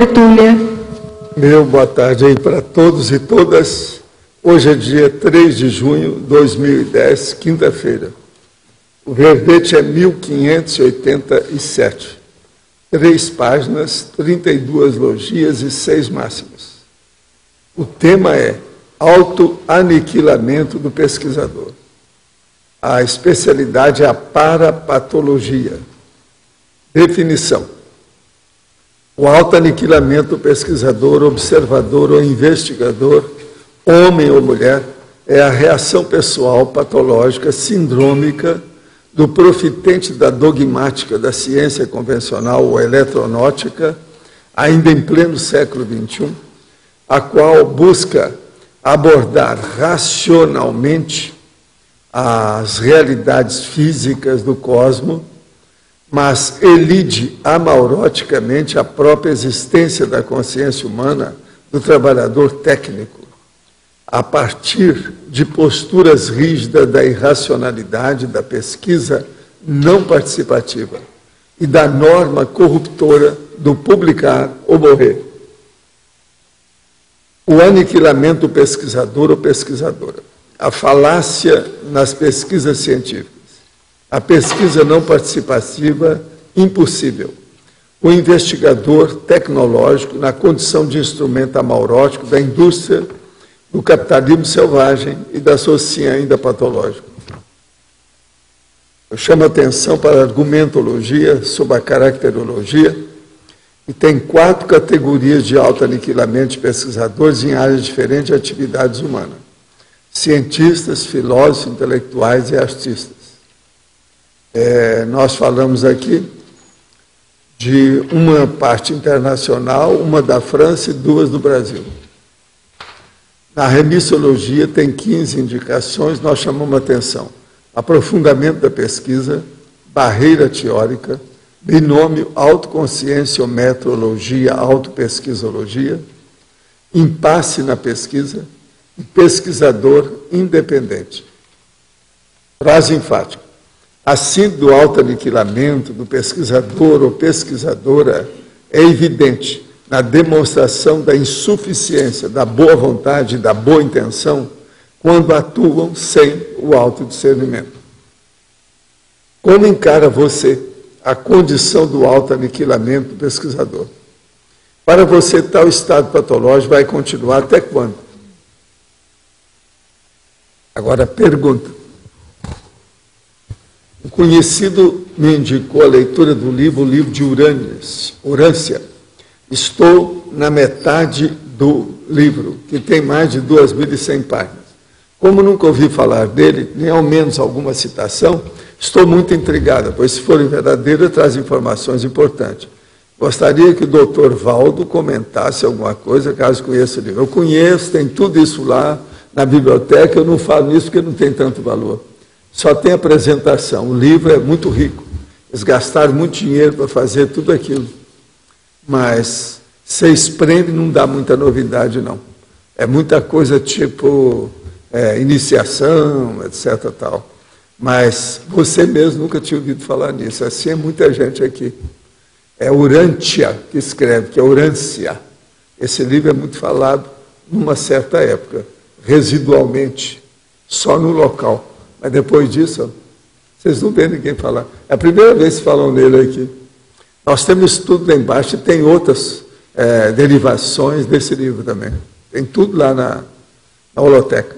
tertúlia. Meu boa tarde aí para todos e todas. Hoje é dia 3 de junho de 2010, quinta-feira. O verbete é 1587. 3 páginas, 32 logias e 6 máximos. O tema é autoaniquilamento do pesquisador. A especialidade é a parapatologia. Definição. O autoaniquilamento do pesquisador, observador ou investigador, homem ou mulher, é a reação pessoal patológica sindrômica do profitente da dogmática da ciência convencional ou eletronáutica, ainda em pleno século XXI, a qual busca abordar racionalmente as realidades físicas do cosmos, mas elide amauroticamente a própria existência da consciência humana do trabalhador técnico, a partir de posturas rígidas da irracionalidade da pesquisa não participativa e da norma corruptora do publicar ou morrer. O aniquilamento do pesquisador ou pesquisadora, a falácia nas pesquisas científicas, a pesquisa não participativa, impossível. O investigador tecnológico na condição de instrumento amaurótico da indústria, do capitalismo selvagem e da sociedade ainda patológica. Eu chamo a atenção para a argumentologia sobre a caracterologia, e tem 4 categorias de autoaniquilamento de pesquisadores em áreas diferentes de atividades humanas: cientistas, filósofos, intelectuais e artistas. Nós falamos aqui de uma parte internacional, uma da França e 2 do Brasil. Na remissologia tem 15 indicações, nós chamamos a atenção: aprofundamento da pesquisa, barreira teórica, binômio autoconscienciometrologia, autopesquisologia, impasse na pesquisa e pesquisador independente. Frase enfática. A síndrome do autoaniquilamento do pesquisador ou pesquisadora é evidente na demonstração da insuficiência, da boa vontade e da boa intenção quando atuam sem o autodiscernimento. Como encara você a condição do autoaniquilamento do pesquisador? Para você, tal estado patológico vai continuar até quando? Agora, pergunta. Um conhecido me indicou a leitura do livro, o livro de Urância. Estou na metade do livro, que tem mais de 2.100 páginas. Como nunca ouvi falar dele, nem ao menos alguma citação, estou muito intrigada, pois se forem verdadeiras, traz informações importantes. Gostaria que o doutor Valdo comentasse alguma coisa, caso conheça o livro. Eu conheço, tem tudo isso lá na biblioteca, eu não falo isso porque não tem tanto valor. Só tem apresentação. O livro é muito rico. Eles gastaram muito dinheiro para fazer tudo aquilo. Mas se espreme, não dá muita novidade, não. É muita coisa tipo iniciação, etc. Tal. Mas você mesmo nunca tinha ouvido falar nisso. Assim é muita gente aqui. É Urântia que escreve, que é Urância. Esse livro é muito falado numa certa época, residualmente, só no local. Mas depois disso, vocês não vêem ninguém falar. É a primeira vez que falam nele aqui. Nós temos tudo lá embaixo e tem outras derivações desse livro também. Tem tudo lá na holoteca.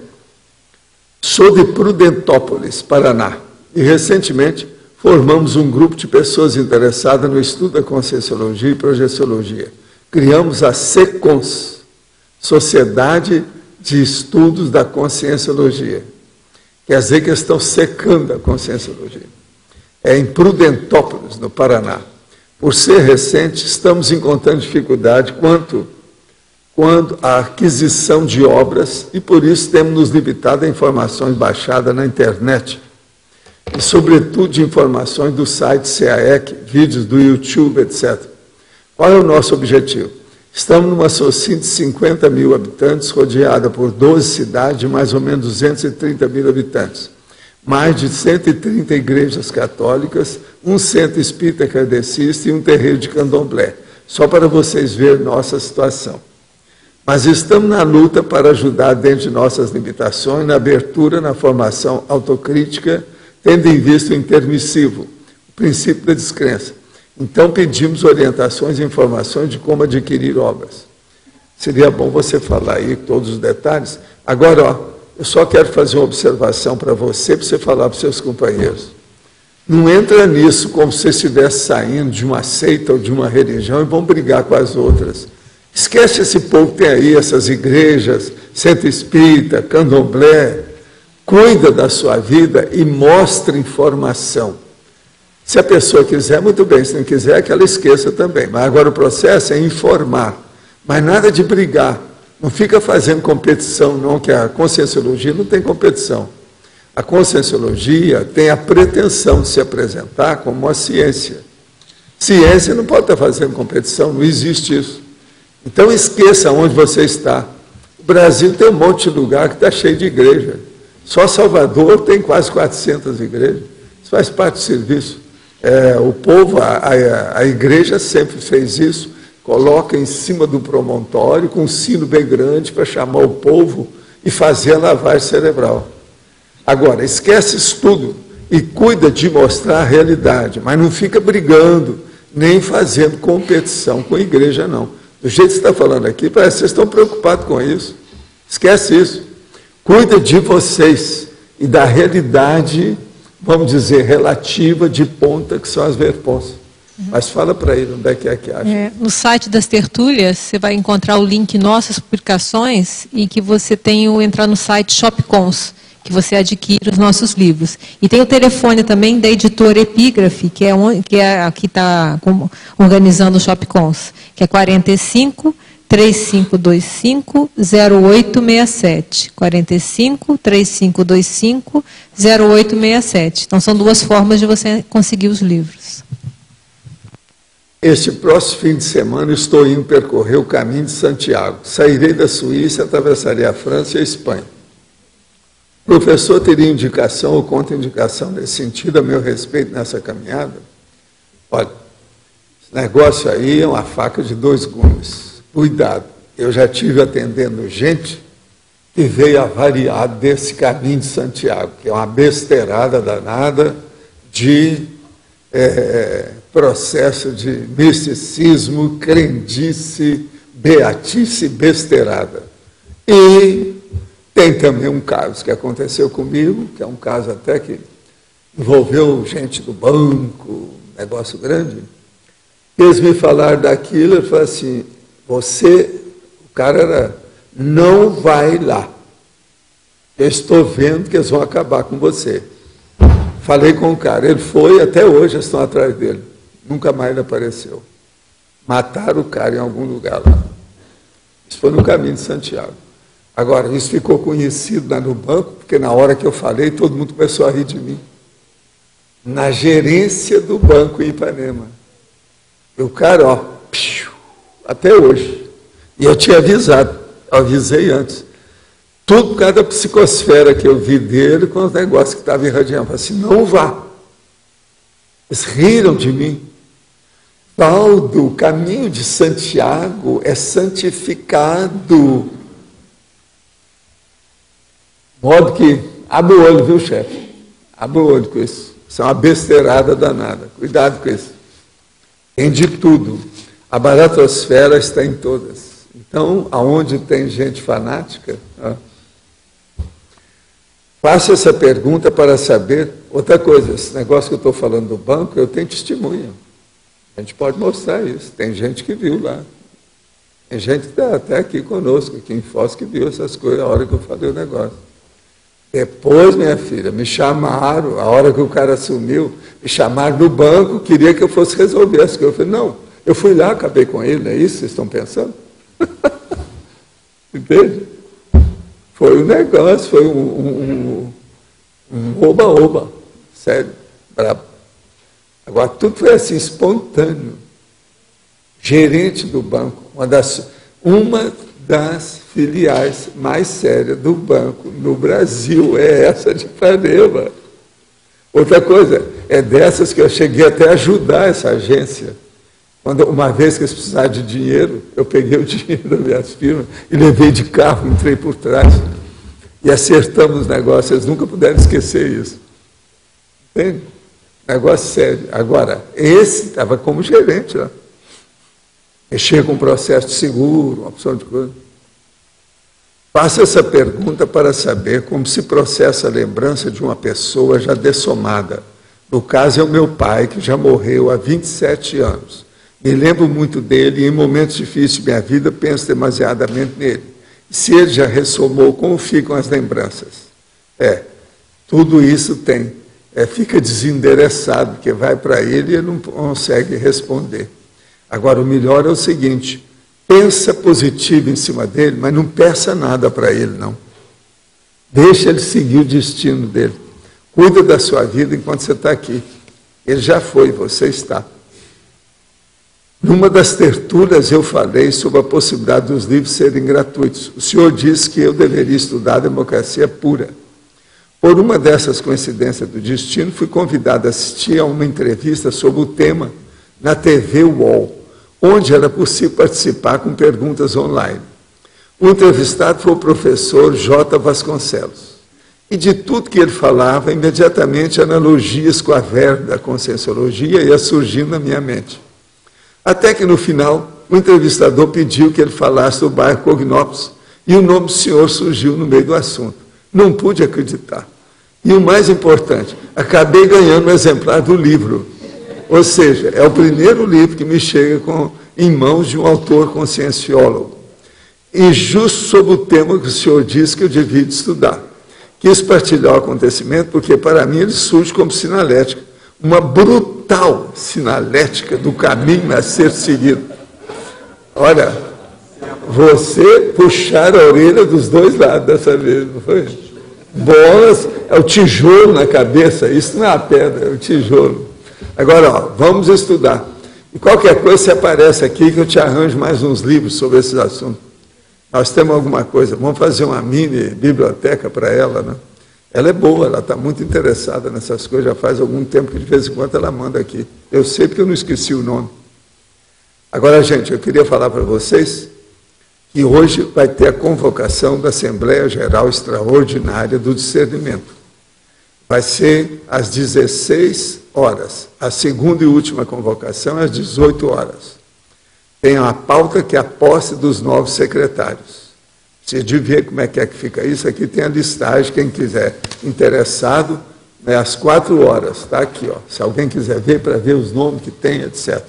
Sou de Prudentópolis, Paraná. E recentemente formamos um grupo de pessoas interessadas no estudo da conscienciologia e projeciologia. Criamos a SECONS, Sociedade de Estudos da Conscienciologia. Quer dizer que estão secando a conscienciologia. É em Prudentópolis, no Paraná. Por ser recente, estamos encontrando dificuldade quanto à aquisição de obras e, por isso, temos nos limitado a informações baixadas na internet e, sobretudo, de informações do site CAEC, vídeos do YouTube, etc. Qual é o nosso objetivo? Estamos numa sociedade de 50 mil habitantes, rodeada por 12 cidades de mais ou menos 230 mil habitantes. Mais de 130 igrejas católicas, um centro espírita kardecista e um terreiro de candomblé. só para vocês verem nossa situação. Mas estamos na luta para ajudar dentro de nossas limitações, na abertura, na formação autocrítica, tendo em vista o intermissivo, o princípio da descrença. Então, pedimos orientações e informações de como adquirir obras. Seria bom você falar aí todos os detalhes. Agora, ó, eu só quero fazer uma observação para você falar para os seus companheiros. Não entra nisso como se você estivesse saindo de uma seita ou de uma religião e vão brigar com as outras. Esquece esse povo que tem aí, essas igrejas, centro espírita, candomblé. Cuida da sua vida e mostra informação. Se a pessoa quiser, muito bem. Se não quiser, que ela esqueça também. Mas agora o processo é informar. Mas nada de brigar. Não fica fazendo competição, não, que a conscienciologia não tem competição. A conscienciologia tem a pretensão de se apresentar como uma ciência. Ciência não pode estar fazendo competição, não existe isso. Então esqueça onde você está. O Brasil tem um monte de lugar que está cheio de igreja. Só Salvador tem quase 400 igrejas. Isso faz parte do serviço. O povo, a igreja sempre fez isso, coloca em cima do promontório com um sino bem grande para chamar o povo e fazer a lavagem cerebral. Agora, esquece isso tudo e cuida de mostrar a realidade, mas não fica brigando, nem fazendo competição com a igreja, não. Do jeito que você está falando aqui, parece que vocês estão preocupados com isso. Esquece isso. Cuida de vocês e da realidade, vamos dizer, relativa de ponta, que são as verpons. Mas fala para ele onde é que acha. No site das tertúlias, você vai encontrar o link Nossas Publicações e que você tem o entrar no site Shopcons, que você adquire os nossos livros. E tem o telefone também da editora Epígrafe, que é a que está organizando o Shopcons, que é 45 3525 0867. 45 3525 0867. Então, são duas formas de você conseguir os livros. Este próximo fim de semana estou indo percorrer o caminho de Santiago. Sairei da Suíça, atravessarei a França e a Espanha. O professor teria indicação ou contraindicação nesse sentido a meu respeito nessa caminhada? Olha, esse negócio aí é uma faca de dois gumes. Cuidado. Eu já tive atendendo gente que veio avariado desse caminho de Santiago, que é uma besteirada danada de processo de misticismo, crendice, beatice, besteirada. E tem também um caso que aconteceu comigo, que é um caso até que envolveu gente do banco, negócio grande. Eles me falaram daquilo, eu falei assim, o cara não vai lá. Eu estou vendo que eles vão acabar com você. Falei com o cara, ele foi, até hoje eles estão atrás dele. Nunca mais ele apareceu. Mataram o cara em algum lugar lá. Isso foi no caminho de Santiago. Agora, isso ficou conhecido lá no banco, porque na hora que eu falei, todo mundo começou a rir de mim. Na gerência do banco em Ipanema. E o cara, ó, até hoje. E eu tinha avisado, avisei antes. Tudo por causa da psicosfera que eu vi dele, com os negócios que estavam irradiando. Eu falei assim, não vá. Eles riram de mim. Valdo, o caminho de Santiago é santificado. Modo que, abre o olho, viu, chefe? Abre o olho com isso. Isso é uma besteirada danada. Cuidado com isso. Tem de tudo. A baratosfera está em todas. Então, aonde tem gente fanática, faço essa pergunta para saber. Outra coisa, esse negócio que eu estou falando do banco, eu tenho testemunha. A gente pode mostrar isso. Tem gente que viu lá. Tem gente que está até aqui conosco, aqui em Foz, que viu essas coisas a hora que eu falei o negócio. Depois, minha filha, me chamaram, a hora que o cara sumiu, me chamaram do banco, queria que eu fosse resolver as coisas. Eu falei, não, eu fui lá, acabei com ele, não é isso que vocês estão pensando? Entende? Foi um negócio, foi um oba-oba, sério, brabo. Agora, tudo foi assim, espontâneo. Gerente do banco, uma das filiais mais sérias do banco no Brasil, é essa de Ipanema. Outra coisa, é dessas que eu cheguei até a ajudar essa agência. Uma vez que eles precisaram de dinheiro, eu peguei o dinheiro das minhas firmas e levei de carro, entrei por trás e acertamos os negócios. Eles nunca puderam esquecer isso. Entende? Negócio sério. Agora, esse estava como gerente lá. Mexer com o processo de seguro, uma opção de coisa. Faço essa pergunta para saber como se processa a lembrança de uma pessoa já dessomada. No caso, é o meu pai, que já morreu há 27 anos. Me lembro muito dele e em momentos difíceis de minha vida penso demasiadamente nele. E se ele já ressomou, como ficam as lembranças? Tudo isso tem. Fica desendereçado, porque vai para ele e ele não consegue responder. Agora, o melhor é o seguinte, pensa positivo em cima dele, mas não peça nada para ele, não. Deixa ele seguir o destino dele. Cuida da sua vida enquanto você está aqui. Ele já foi, você está. Numa das tertúlias eu falei sobre a possibilidade dos livros serem gratuitos. O senhor disse que eu deveria estudar a democracia pura. Por uma dessas coincidências do destino, fui convidado a assistir a uma entrevista sobre o tema na TV UOL, onde era possível participar com perguntas online. O entrevistado foi o professor J. Vasconcelos. E de tudo que ele falava, imediatamente analogias com a verba da conscienciologia iam surgindo na minha mente. Até que no final, o entrevistador pediu que ele falasse do bairro Cognópolis e o nome do senhor surgiu no meio do assunto. Não pude acreditar. E o mais importante, acabei ganhando um exemplar do livro. Ou seja, é o primeiro livro que me chega em mãos de um autor conscienciólogo. E justo sobre o tema que o senhor disse que eu devia estudar. Quis partilhar o acontecimento porque, para mim, ele surge como sinalética. Uma brutal sinalética do caminho a ser seguido. Olha, você puxar a orelha dos dois lados dessa vez, não foi? Bolas, é o tijolo na cabeça, isso não é a pedra, é o tijolo. Agora, vamos estudar. E qualquer coisa, você aparece aqui que eu te arranjo mais uns livros sobre esses assuntos. Nós temos alguma coisa, vamos fazer uma mini biblioteca para ela, né? Ela é boa, ela está muito interessada nessas coisas, já faz algum tempo que de vez em quando ela manda aqui. Eu sei porque eu não esqueci o nome. Agora, gente, eu queria falar para vocês que hoje vai ter a convocação da Assembleia Geral Extraordinária do Discernimento. Vai ser às 16 horas. A segunda e última convocação é às 18 horas. Tem uma pauta que é a posse dos novos secretários. Você devia ver como é que fica isso. Aqui tem a listagem, quem quiser interessado, às 4 horas. Está aqui, ó. Se alguém quiser ver, para ver os nomes que tem, etc.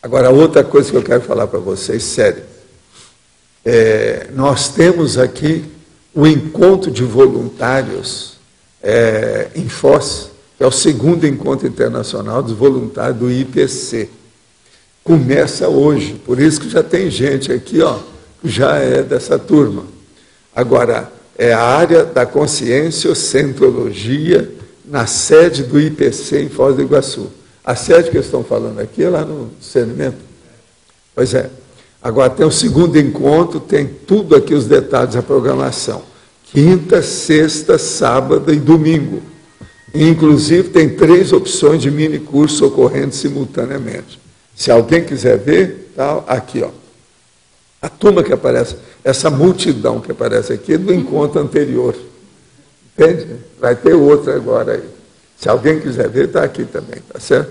Agora, outra coisa que eu quero falar para vocês, sério. Nós temos aqui o encontro de voluntários em Foz, que é o segundo encontro internacional dos voluntários do IPC. Começa hoje, por isso que já tem gente aqui, ó, que já é dessa turma. Agora, é a área da conscienciocentologia na sede do IPC em Foz do Iguaçu. A sede que eles estão falando aqui é lá no discernimento. Pois é. Agora tem o segundo encontro, tem tudo aqui os detalhes da programação. Quinta, sexta, sábado e domingo. E, inclusive, tem 3 opções de mini curso ocorrendo simultaneamente. Se alguém quiser ver, tá aqui, ó. A turma que aparece, essa multidão que aparece aqui é do encontro anterior. Entende? Vai ter outra agora aí. Se alguém quiser ver, está aqui também, tá certo?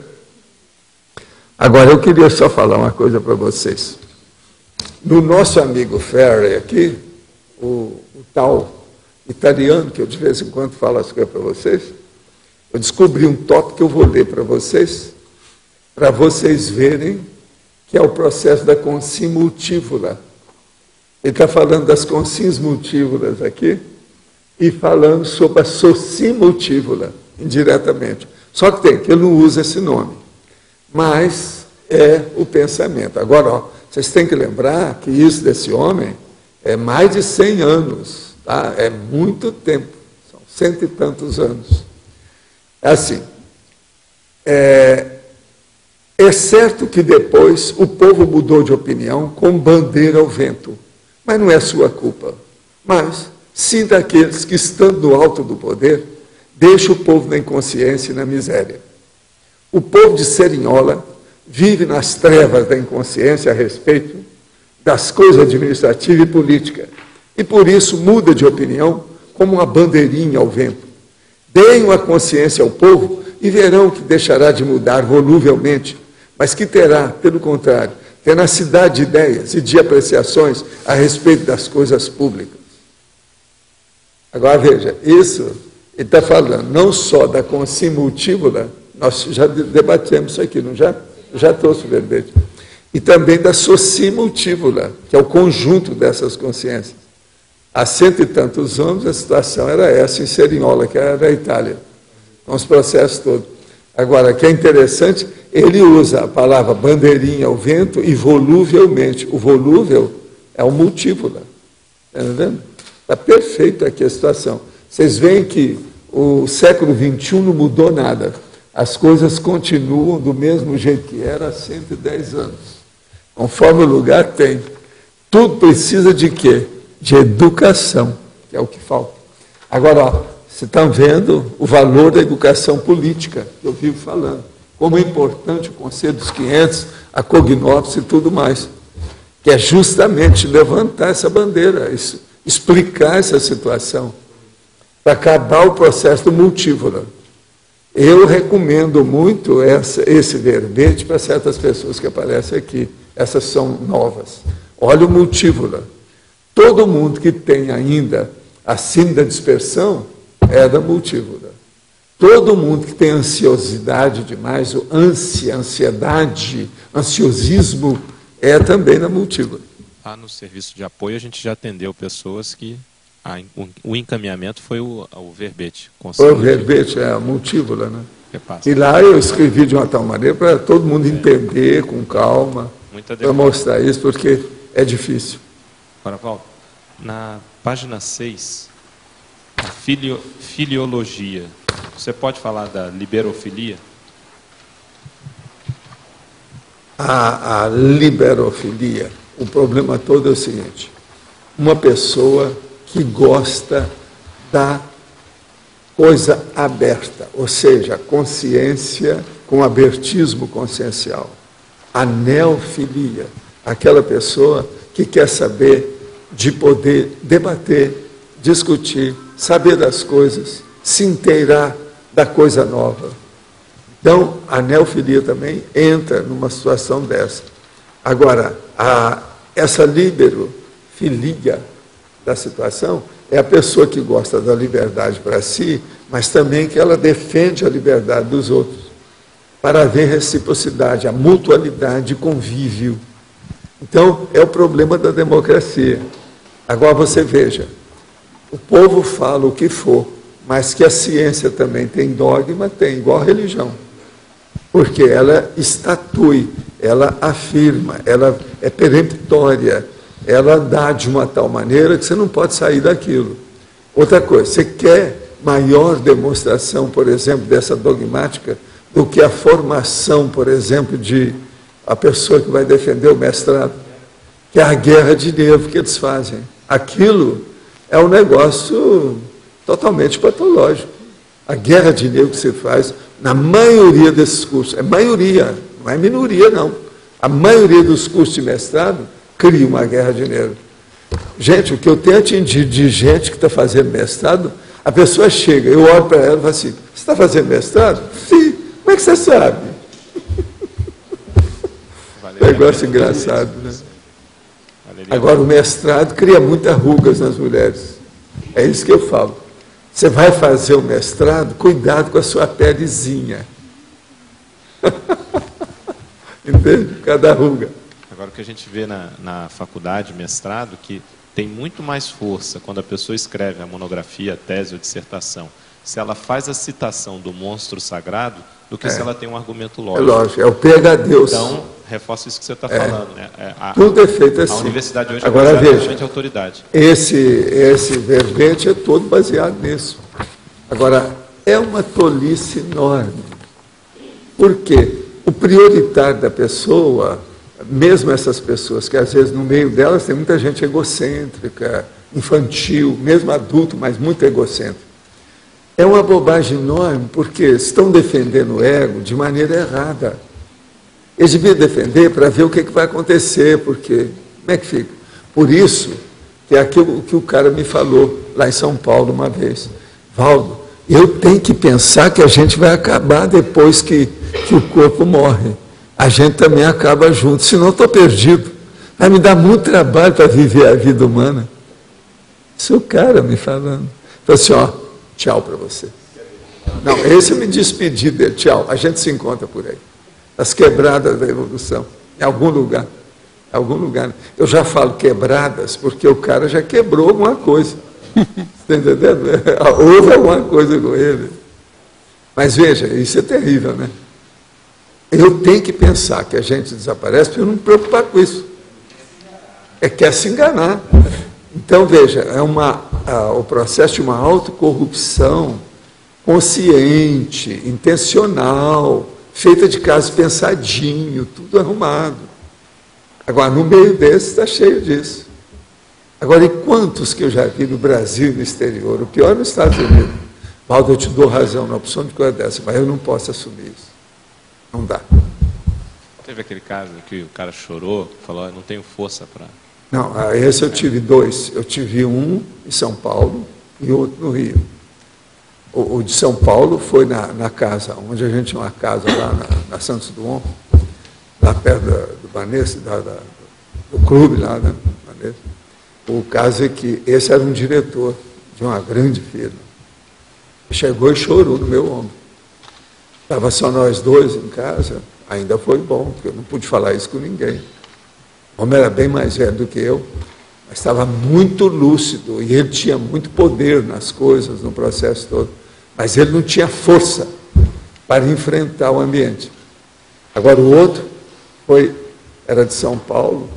Agora, eu queria só falar uma coisa para vocês. No nosso amigo Ferri aqui, o tal italiano, que eu de vez em quando falo as coisas para vocês, eu descobri um tópico que eu vou ler para vocês verem que é o processo da consciência multívola. Ele está falando das consciências multívolas aqui e falando sobre a soci multívola, indiretamente. Só que ele não usa esse nome, mas é o pensamento. Agora, ó, vocês têm que lembrar que isso desse homem é mais de 100 anos, tá? É muito tempo, são 100 e tantos anos. É assim, é certo que depois o povo mudou de opinião com bandeira ao vento, mas não é sua culpa. Mas, sim daqueles que, estando no alto do poder, deixam o povo na inconsciência e na miséria. O povo de Serinhola vive nas trevas da inconsciência a respeito das coisas administrativas e políticas. E por isso muda de opinião como uma bandeirinha ao vento. Deem uma consciência ao povo e verão que deixará de mudar voluvelmente, mas que terá, pelo contrário, tenacidade de ideias e de apreciações a respeito das coisas públicas. Agora veja, isso ele está falando não só da conscimultívola, nós já debatemos isso aqui, não já? Já trouxe o verbete. E também da socimultívola, que é o conjunto dessas consciências. Há 100 e tantos anos a situação era essa em Cerignola, que era a Itália, com os processos todos. Agora, o que é interessante, ele usa a palavra bandeirinha ao vento e voluvelmente. O volúvel é o multívola. Está entendendo? Está perfeito aqui a situação. Vocês veem que o século XXI não mudou nada. As coisas continuam do mesmo jeito que era há 110 anos. Conforme o lugar tem. Tudo precisa de quê? De educação, que é o que falta. Agora, ó, vocês estão vendo o valor da educação política, que eu vivo falando. Como é importante o Conselho dos 500, a Cognópolis e tudo mais. Que é justamente levantar essa bandeira, explicar essa situação, para acabar o processo do multívola. Eu recomendo muito esse verbete para certas pessoas que aparecem aqui. Essas são novas. Olha o multívola. Todo mundo que tem ainda a síndrome da dispersão é da multívola. Todo mundo que tem ansiosidade demais, o ansiedade, ansiosismo, é também da multívola. No serviço de apoio a gente já atendeu pessoas que o encaminhamento foi o verbete. Foi o verbete, é a multívola, né? Repassa. E lá eu escrevi de uma tal maneira para todo mundo entender com calma, para mostrar isso, porque é difícil. Agora, Paulo, na página 6, a filiologia, você pode falar da liberofilia? A liberofilia, o problema todo é o seguinte: uma pessoa que gosta da coisa aberta, ou seja, consciência com abertismo consciencial. A neofilia, aquela pessoa que quer saber de poder debater, discutir, saber das coisas, se inteirar da coisa nova. Então, a neofilia também entra numa situação dessa. Agora, essa liberofilia da situação é a pessoa que gosta da liberdade para si, mas também que ela defende a liberdade dos outros, para haver reciprocidade, a mutualidade de convívio. Então, é o problema da democracia. Agora você veja, o povo fala o que for, mas que a ciência também tem dogma, tem igual a religião. Porque ela estatui, ela afirma, ela é peremptória, ela dá de uma tal maneira que você não pode sair daquilo. Outra coisa, você quer maior demonstração, por exemplo, dessa dogmática, do que a formação, por exemplo, de a pessoa que vai defender o mestrado, que é a guerra de nervo que eles fazem. Aquilo é um negócio totalmente patológico. A guerra de nervo que se faz, na maioria desses cursos, é maioria, não é minoria, não. A maioria dos cursos de mestrado cria uma guerra de nervo. Gente, o que eu tenho atingido de gente que está fazendo mestrado, a pessoa chega, eu olho para ela e falo assim: você está fazendo mestrado? Sim. Como é que você sabe? Negócio engraçado, né? Agora, o mestrado cria muitas rugas nas mulheres. É isso que eu falo. Você vai fazer o mestrado, cuidado com a sua pelezinha. Entende? Cada ruga. Agora, o que a gente vê na faculdade, mestrado, que tem muito mais força quando a pessoa escreve a monografia, a tese ou dissertação, se ela faz a citação do monstro sagrado, do que se ela tem um argumento lógico. É lógico, é o pega-Deus. Então, reforça isso que você está falando. Né? Tudo é feito assim. A universidade hoje agora, é bastante autoridade. Esse verbete é todo baseado nisso. Agora, é uma tolice enorme. Por quê? O prioritário da pessoa, mesmo essas pessoas, que às vezes no meio delas tem muita gente egocêntrica, infantil, mesmo adulto, mas muito egocêntrico. É uma bobagem enorme, porque estão defendendo o ego de maneira errada. Eles deviam defender para ver o que vai acontecer, porque como é que fica? Por isso, que é aquilo que o cara me falou lá em São Paulo uma vez. Valdo, eu tenho que pensar que a gente vai acabar depois que o corpo morre. A gente também acaba junto, senão estou perdido. Vai me dar muito trabalho para viver a vida humana. Isso é o cara me falando. Então assim, ó, tchau para você. Não, esse eu me despedi dele, tchau. A gente se encontra por aí. As quebradas da evolução, em algum lugar. Em algum lugar. Eu já falo quebradas, porque o cara já quebrou alguma coisa. Está entendendo? Houve alguma coisa com ele. Mas veja, isso é terrível, né? Eu tenho que pensar que a gente desaparece para eu não me preocupar com isso. É quer se enganar. Então, veja, o processo de uma autocorrupção consciente, intencional, feita de caso pensadinho, tudo arrumado. Agora, no meio desse, está cheio disso. Agora, e quantos que eu já vi no Brasil e no exterior? O pior é nos Estados Unidos. Valdo, eu te dou razão na opção de coisa dessa, mas eu não posso assumir isso. Não dá. Teve aquele caso que o cara chorou, falou, eu não tenho força para... Não, esse eu tive dois. Eu tive um em São Paulo e outro no Rio. O de São Paulo foi na casa, onde a gente tinha uma casa lá na Santos Dumont, lá perto do Banês, do clube lá, né? Banês. O caso é que esse era um diretor de uma grande firma. Chegou e chorou no meu ombro. Estava só nós dois em casa, ainda foi bom, porque eu não pude falar isso com ninguém. O homem era bem mais velho do que eu, mas estava muito lúcido, e ele tinha muito poder nas coisas, no processo todo, mas ele não tinha força para enfrentar o ambiente. Agora o outro era de São Paulo,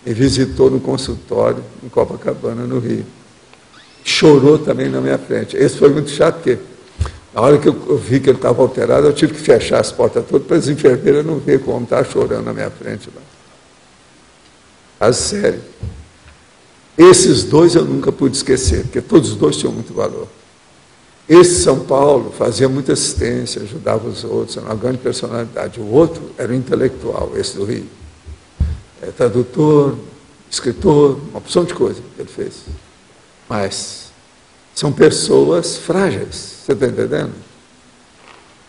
me visitou no consultório, em Copacabana, no Rio. Chorou também na minha frente. Esse foi muito chato, porque na hora que eu vi que ele estava alterado, eu tive que fechar as portas todas para as enfermeiras não verem como estava chorando na minha frente. Caso sério. Esses dois eu nunca pude esquecer, porque todos os dois tinham muito valor. Esse São Paulo fazia muita assistência, ajudava os outros, era uma grande personalidade. O outro era o intelectual, esse do Rio. Tradutor, escritor, uma opção de coisa que ele fez. Mas são pessoas frágeis, você está entendendo?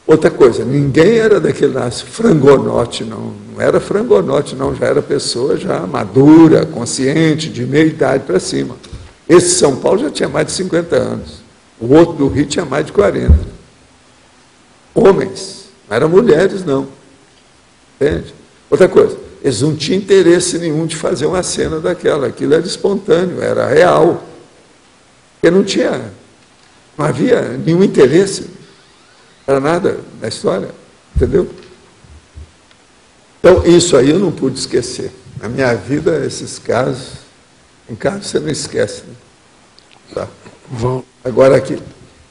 Outra coisa, ninguém era daquele frangonote, não era frangonote, não, já era pessoa já madura, consciente, de meia idade para cima. Esse São Paulo já tinha mais de 50 anos, o outro do Rio tinha mais de 40. Homens, não eram mulheres, não. Entende? Outra coisa, eles não tinham interesse nenhum de fazer uma cena daquela, aquilo era espontâneo, era real. Porque não havia nenhum interesse para nada na história, entendeu? Então, isso aí eu não pude esquecer. Na minha vida, esses casos, em caso você não esquece. Né? Tá. Agora aqui,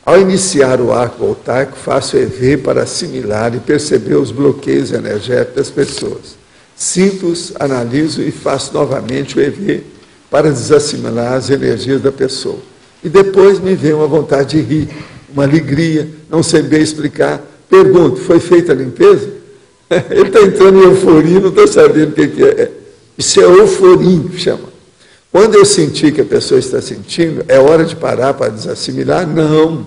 ao iniciar o arco voltaico, faço EV para assimilar e perceber os bloqueios energéticos das pessoas. Sinto-os, analiso e faço novamente o EV para desassimilar as energias da pessoa. E depois me vem uma vontade de rir, uma alegria, não sei bem explicar. Pergunto, foi feita a limpeza? Ele está entrando em euforia, não está sabendo o que é. Isso é euforia, chama. Quando eu sentir que a pessoa está sentindo, é hora de parar para desassimilar? Não.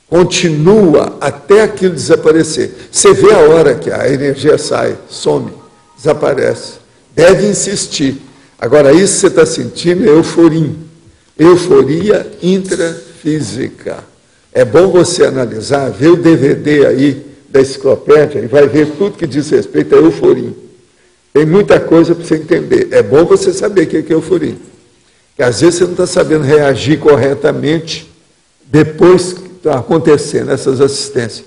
Continua até aquilo desaparecer. Você vê a hora que a energia sai, some, desaparece. Deve insistir. Agora, isso que você está sentindo é euforia. Euforia intrafísica. É bom você analisar, ver o DVD aí da enciclopédia e vai ver tudo que diz respeito a euforia. Tem muita coisa para você entender. É bom você saber o que é euforia. Porque às vezes você não está sabendo reagir corretamente depois que está acontecendo essas assistências.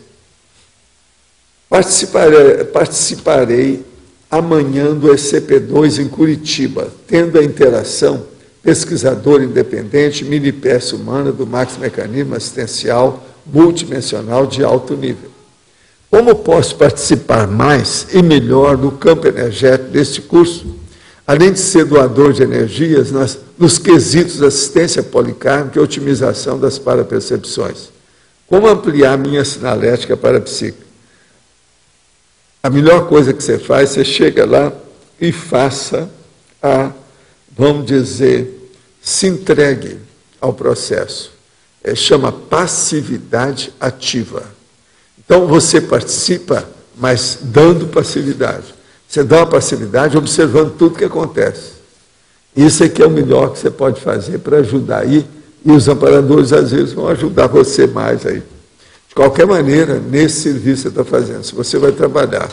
Participarei amanhã do ECP2 em Curitiba, tendo a interação pesquisador independente, mini peça humana do Max Mecanismo Assistencial Multidimensional de alto nível. Como posso participar mais e melhor do campo energético deste curso, além de ser doador de energias nos quesitos de assistência policármica e otimização das parapercepções? Como ampliar minha sinalética parapsíquica? a melhor coisa que você faz, você chega lá e faça vamos dizer, se entregue ao processo. Chama passividade ativa. Então, você participa, mas dando passividade. Você dá uma passividade observando tudo que acontece. Isso é que é o melhor que você pode fazer para ajudar aí, e os amparadores, às vezes, vão ajudar você mais aí. De qualquer maneira, nesse serviço que você está fazendo, se você vai trabalhar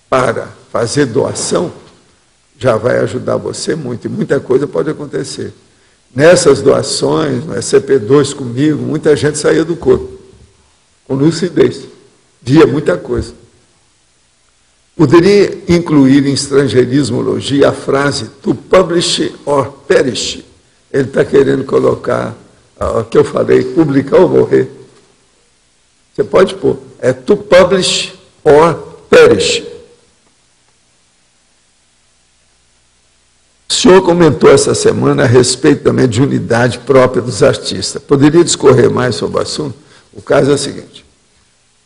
para fazer doação, já vai ajudar você muito, e muita coisa pode acontecer. Nessas doações, no SCP-2 comigo, muita gente saía do corpo, com lucidez, via muita coisa. Poderia incluir em estrangeirismologia a frase to publish or perish. Ele está querendo colocar, o que eu falei, publicar ou morrer. Você pode pôr, to publish or perish. O senhor comentou essa semana a respeito também de unidade própria dos artistas. Poderia discorrer mais sobre o assunto? O caso é o seguinte: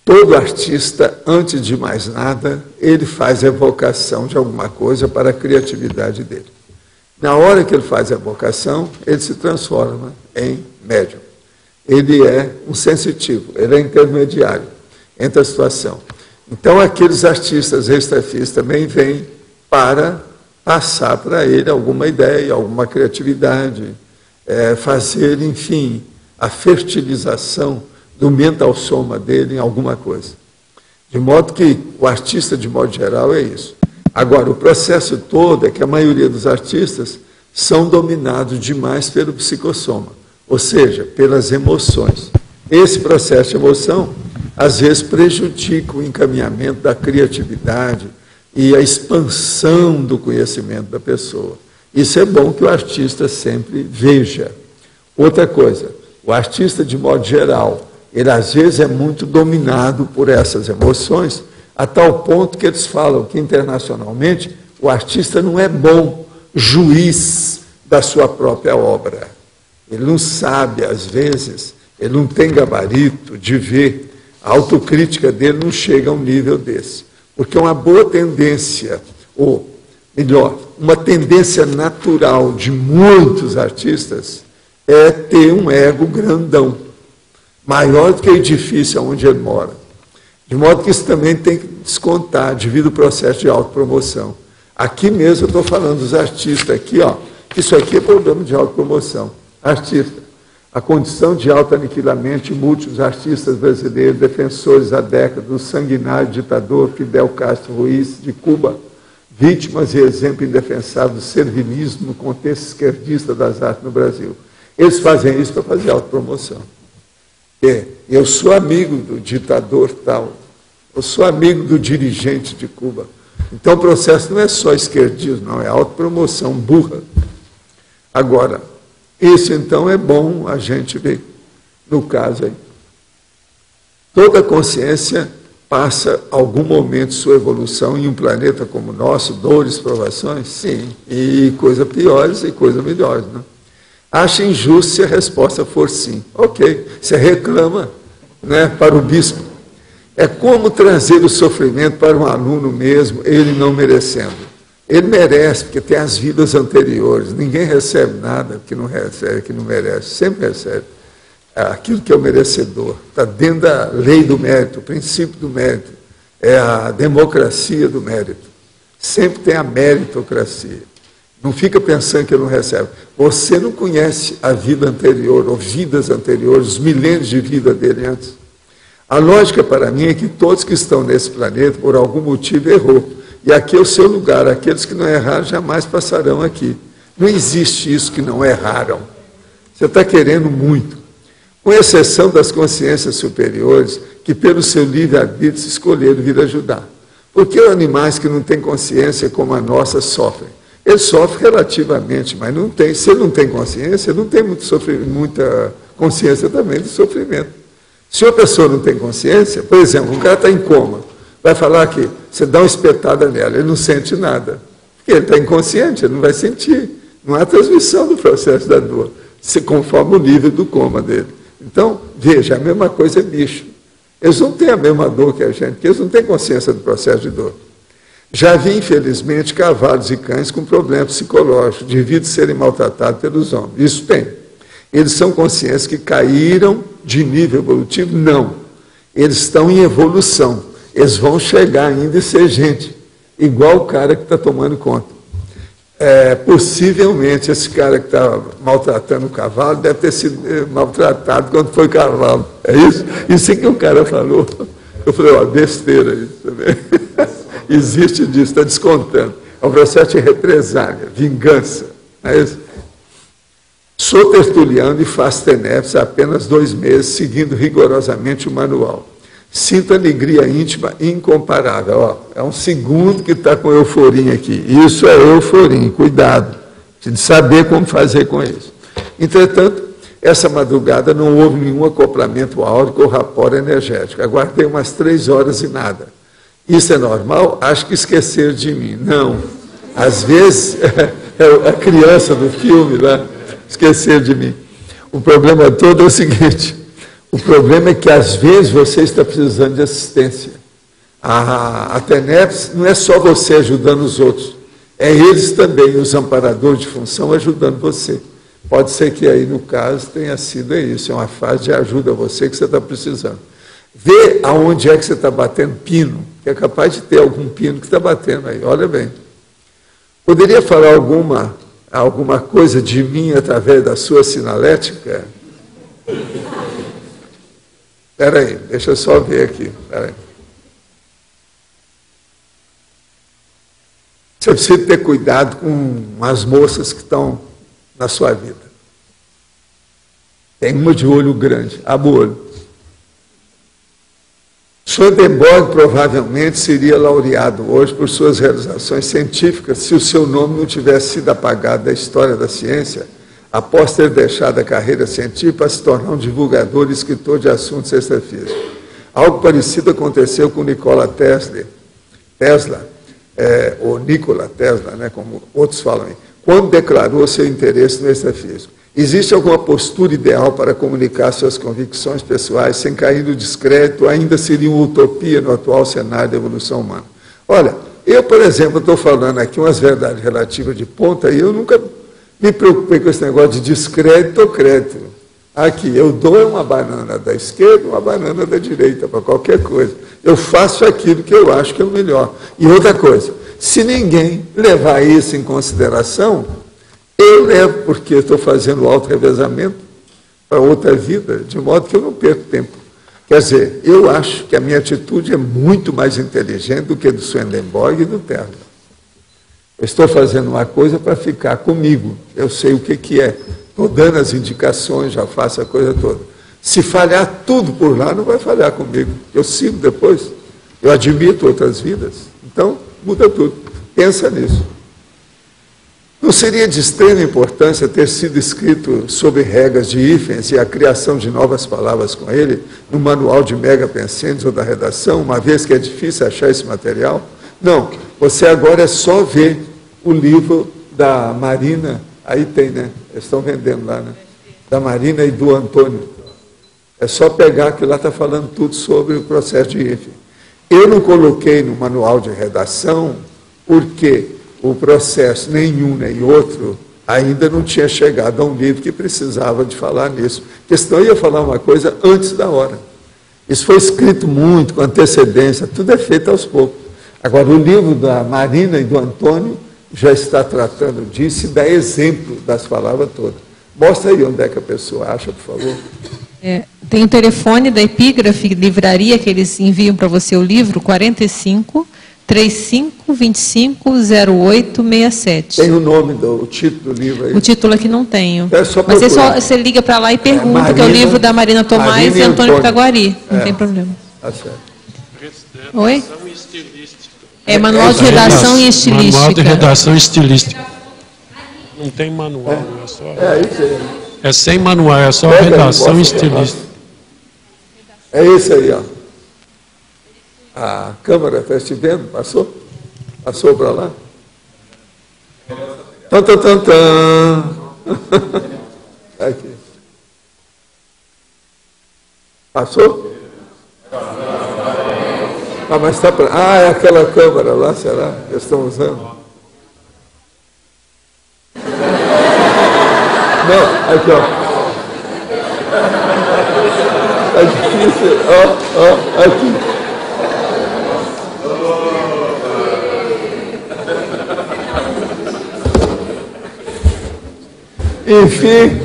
todo artista, antes de mais nada, ele faz a evocação de alguma coisa para a criatividade dele. Na hora que ele faz a evocação, ele se transforma em médium. Ele é um sensitivo, ele é intermediário entre a situação. Então, aqueles artistas extrafísicos também vêm para passar para ele alguma ideia, alguma criatividade, fazer, enfim, a fertilização do mental soma dele em alguma coisa. De modo que o artista, de modo geral, é isso. Agora, o processo todo é que a maioria dos artistas são dominados demais pelo psicossoma, ou seja, pelas emoções. Esse processo de emoção, às vezes, prejudica o encaminhamento da criatividade e a expansão do conhecimento da pessoa. Isso é bom que o artista sempre veja. Outra coisa, o artista, de modo geral, ele às vezes é muito dominado por essas emoções, a tal ponto que eles falam que internacionalmente o artista não é bom juiz da sua própria obra. Ele não sabe, às vezes, ele não tem gabarito de ver, a autocrítica dele não chega a um nível desse. Porque uma boa tendência, ou melhor, uma tendência natural de muitos artistas é ter um ego grandão, maior do que o edifício onde ele mora. De modo que isso também tem que descontar devido ao processo de autopromoção. Aqui mesmo eu estou falando dos artistas, aqui, ó, isso aqui é problema de autopromoção. Artista, a condição de auto-aniquilamento de múltiplos artistas brasileiros, defensores há décadas do sanguinário ditador Fidel Castro Ruiz de Cuba, vítimas e exemplo indefensável do servilismo no contexto esquerdista das artes no Brasil. Eles fazem isso para fazer autopromoção. Eu sou amigo do ditador tal, eu sou amigo do dirigente de Cuba. Então o processo não é só esquerdismo, não, é autopromoção burra. Agora, isso então é bom a gente ver no caso aí. Toda consciência passa algum momento de sua evolução em um planeta como o nosso, dores, provações, sim, e coisas piores e coisas melhores, né? Acha injusto se a resposta for sim. Ok, você reclama, né, para o bispo. É como trazer o sofrimento para um aluno mesmo, ele não merecendo. Ele merece, porque tem as vidas anteriores. Ninguém recebe nada que não recebe, que não merece. Sempre recebe. Aquilo que é o merecedor. Está dentro da lei do mérito, o princípio do mérito. É a democracia do mérito. Sempre tem a meritocracia. Não fica pensando que ele não recebe. Você não conhece a vida anterior, ou vidas anteriores, os milênios de vida dele antes. A lógica para mim é que todos que estão nesse planeta, por algum motivo, errou. E aqui é o seu lugar. Aqueles que não erraram jamais passarão aqui. Não existe isso que não erraram. Você está querendo muito. Com exceção das consciências superiores, que pelo seu livre-arbítrio se escolheram vir ajudar. Porque os animais que não têm consciência como a nossa sofrem. Ele sofre relativamente, mas não tem. Se ele não tem consciência, não tem muita consciência também do sofrimento. Se uma pessoa não tem consciência, por exemplo, um cara está em coma, vai falar que você dá uma espetada nela, ele não sente nada. Porque ele está inconsciente, ele não vai sentir. Não há transmissão do processo da dor, conforme o nível do coma dele. Então, veja, a mesma coisa é bicho. Eles não têm a mesma dor que a gente, porque eles não têm consciência do processo de dor. Já vi, infelizmente, cavalos e cães com problemas psicológicos, devido a serem maltratados pelos homens. Isso tem. Eles são conscientes que caíram de nível evolutivo? Não. Eles estão em evolução. Eles vão chegar ainda e ser gente, igual o cara que está tomando conta. Possivelmente, esse cara que está maltratando o cavalo deve ter sido maltratado quando foi cavalo. É isso? Isso é que o cara falou. Eu falei, ó, besteira isso também. Existe disso, está descontando. É um processo de represália, vingança. É isso? Sou tertuliano e faço TENEPS há apenas 2 meses, seguindo rigorosamente o manual. Sinto alegria íntima incomparável. Ó, é um segundo que está com euforia aqui. Isso é euforia, cuidado. De saber como fazer com isso. Entretanto, essa madrugada não houve nenhum acoplamento áurico ou rapor energético. Aguardei umas 3 horas e nada. Isso é normal? Acho que esquecer de mim. Não. Às vezes, é a criança do filme lá, esquecer de mim. O problema todo é o seguinte, o problema é que às vezes você está precisando de assistência. A TENEPS não é só você ajudando os outros, é eles também, os amparadores de função, ajudando você. Pode ser que aí, no caso, tenha sido isso, é uma fase de ajuda a você que você está precisando. Vê aonde é que você está batendo pino, que é capaz de ter algum pino que está batendo aí, olha bem. Poderia falar alguma coisa de mim através da sua sinalética? Espera aí, deixa eu só ver aqui. Espera aí. Você precisa ter cuidado com as moças que estão na sua vida. Tem uma de olho grande, abre o olho. Swedenborg provavelmente seria laureado hoje por suas realizações científicas se o seu nome não tivesse sido apagado da história da ciência após ter deixado a carreira científica para se tornar um divulgador e escritor de assuntos extrafísicos. Algo parecido aconteceu com Nikola Tesla, ou Nikola Tesla, né, como outros falam aí, quando declarou seu interesse no extrafísico. Existe alguma postura ideal para comunicar suas convicções pessoais sem cair no descrédito? Ainda seria uma utopia no atual cenário da evolução humana? Olha, eu, por exemplo, estou falando aqui umas verdades relativas de ponta e eu nunca me preocupei com esse negócio de descrédito ou crédito. Aqui, eu dou uma banana da esquerda, uma banana da direita, para qualquer coisa. Eu faço aquilo que eu acho que é o melhor. E outra coisa, se ninguém levar isso em consideração, eu levo, porque estou fazendo auto-revezamento para outra vida, de modo que eu não perco tempo. Quer dizer, eu acho que a minha atitude é muito mais inteligente do que a do Swedenborg e do Tesla. Eu estou fazendo uma coisa para ficar comigo, eu sei o que é. Estou dando as indicações, já faço a coisa toda. Se falhar tudo por lá, não vai falhar comigo. Eu sigo depois, eu admito outras vidas. Então, muda tudo. Pensa nisso. Não seria de extrema importância ter sido escrito sobre regras de hífens e a criação de novas palavras com ele no manual de Mega Pensentes ou da redação, uma vez que é difícil achar esse material? Não, você agora é só ver o livro da Marina, aí tem, né? Eles estão vendendo lá, né? Da Marina e do Antônio. É só pegar que lá está falando tudo sobre o processo de hífen. Eu não coloquei no manual de redação porque o processo, nenhum nem outro, ainda não tinha chegado a um livro que precisava de falar nisso. Porque senão eu ia falar uma coisa antes da hora. Isso foi escrito muito, com antecedência, tudo é feito aos poucos. Agora, o livro da Marina e do Antônio já está tratando disso e dá exemplo das palavras todas. Mostra aí onde é que a pessoa acha, por favor. Tem o telefone da Epígrafe Livraria, que eles enviam para você o livro, 45 35 25 0867. Tem o nome, o título do livro aí? O título aqui não tenho. Mas você liga para lá e pergunta, Marina, que é o livro da Marina Tomás e Antônio Pitaguari. Não tem problema. Tá certo. Oi? É manual de redação e estilística. Manual de redação e estilística. Não tem manual, é só... isso aí. É sem manual, é só redação e estilística. É isso aí, ó. A câmera está te vendo? Passou? Passou para lá? Tan, tan, tan, tan. Aqui. Passou? Ah, mas está para... Ah, é aquela câmera lá, será? Que estão usando? Não, aqui, ó. É difícil, ó, aqui. Enfim,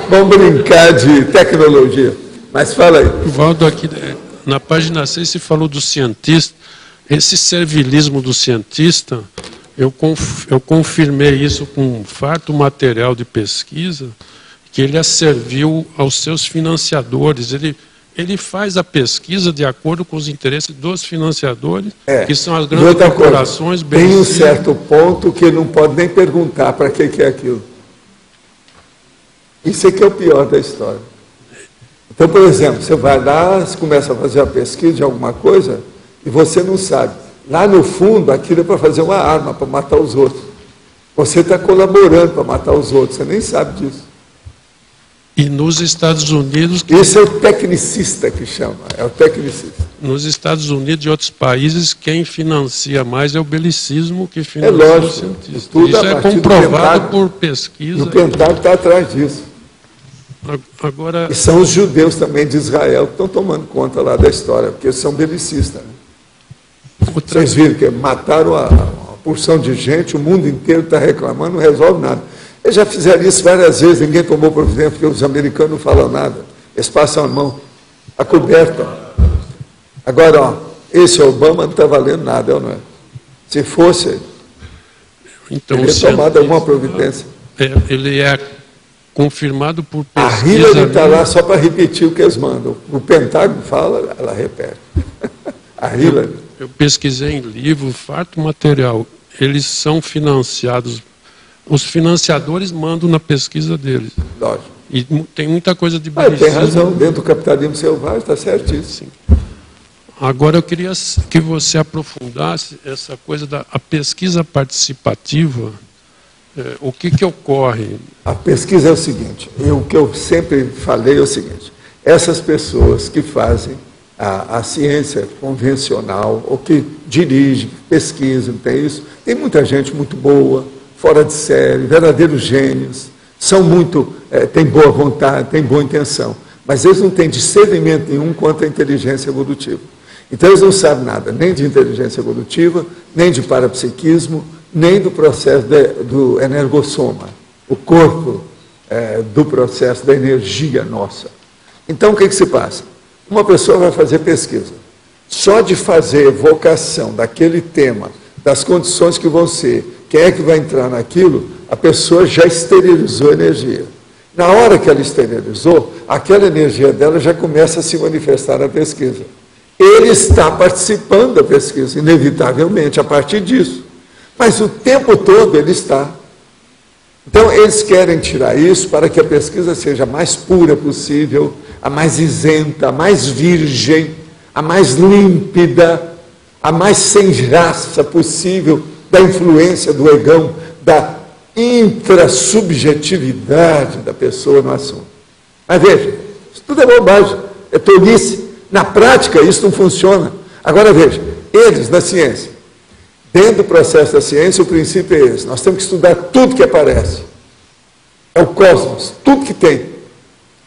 vamos brincar de tecnologia. Mas fala aí. Valdo, aqui na página 6 você falou do cientista. Esse servilismo do cientista, eu confirmei isso com um farto material de pesquisa, que ele serviu aos seus financiadores. Ele faz a pesquisa de acordo com os interesses dos financiadores, que são as grandes corporações. Tem um certo ponto que ele não pode nem perguntar para que é aquilo. Isso é que é o pior da história. Então, por exemplo, você vai lá, você começa a fazer a pesquisa de alguma coisa e você não sabe. Lá no fundo, aquilo é para fazer uma arma, para matar os outros. Você está colaborando para matar os outros, você nem sabe disso. E nos Estados Unidos... Esse é o tecnicista que chama, é o tecnicista. Nos Estados Unidos e outros países, quem financia mais é o belicismo que financia lógico, o cientista. Tudo isso é comprovado por pesquisa. E o Pentágono está atrás disso. Agora... E são os judeus também de Israel que estão tomando conta lá da história, porque eles são belicistas. Né? Vocês viram que mataram uma porção de gente, o mundo inteiro está reclamando, não resolve nada. Eles já fizeram isso várias vezes, ninguém tomou providência, porque os americanos não falam nada. Eles passam a mão, a coberta. Agora, ó, esse Obama não está valendo nada, não é? Se fosse, então, ele teria tomado alguma providência. Ele é confirmado por pesquisa. A Hillary está lá só para repetir o que eles mandam. O Pentágono fala, ela repete. A Hillary. Eu pesquisei em livro, farto material. Eles são financiados, os financiadores mandam na pesquisa deles. Lógico. E tem muita coisa de belicismo. Tem razão, dentro do capitalismo selvagem está certíssimo. Sim. Agora eu queria que você aprofundasse essa coisa da pesquisa participativa. O que ocorre? A pesquisa é o seguinte, o que eu sempre falei é o seguinte, essas pessoas que fazem a ciência convencional, ou que dirigem, pesquisam, tem muita gente muito boa, fora de série, verdadeiros gênios, são muito, têm boa vontade, têm boa intenção, mas eles não têm discernimento nenhum quanto à inteligência evolutiva. Então eles não sabem nada, nem de inteligência evolutiva, nem de parapsiquismo, nem do processo do energossoma, o corpo do processo da energia nossa. Então o que se passa? Uma pessoa vai fazer pesquisa. Só de fazer evocação daquele tema, das condições que vão ser, quem é que vai entrar naquilo, a pessoa já esterilizou a energia. Na hora que ela esterilizou, aquela energia dela já começa a se manifestar na pesquisa. Ele está participando da pesquisa, inevitavelmente, a partir disso. Mas o tempo todo ele está. Então, eles querem tirar isso para que a pesquisa seja a mais pura possível, a mais isenta, a mais virgem, a mais límpida, a mais sem raça possível da influência do egão, da intrassubjetividade da pessoa no assunto. Mas veja, isso tudo é bobagem, é tolice. Na prática, isso não funciona. Agora veja, eles, na ciência, dentro do processo da ciência, o princípio é esse. Nós temos que estudar tudo que aparece. É o cosmos, tudo que tem.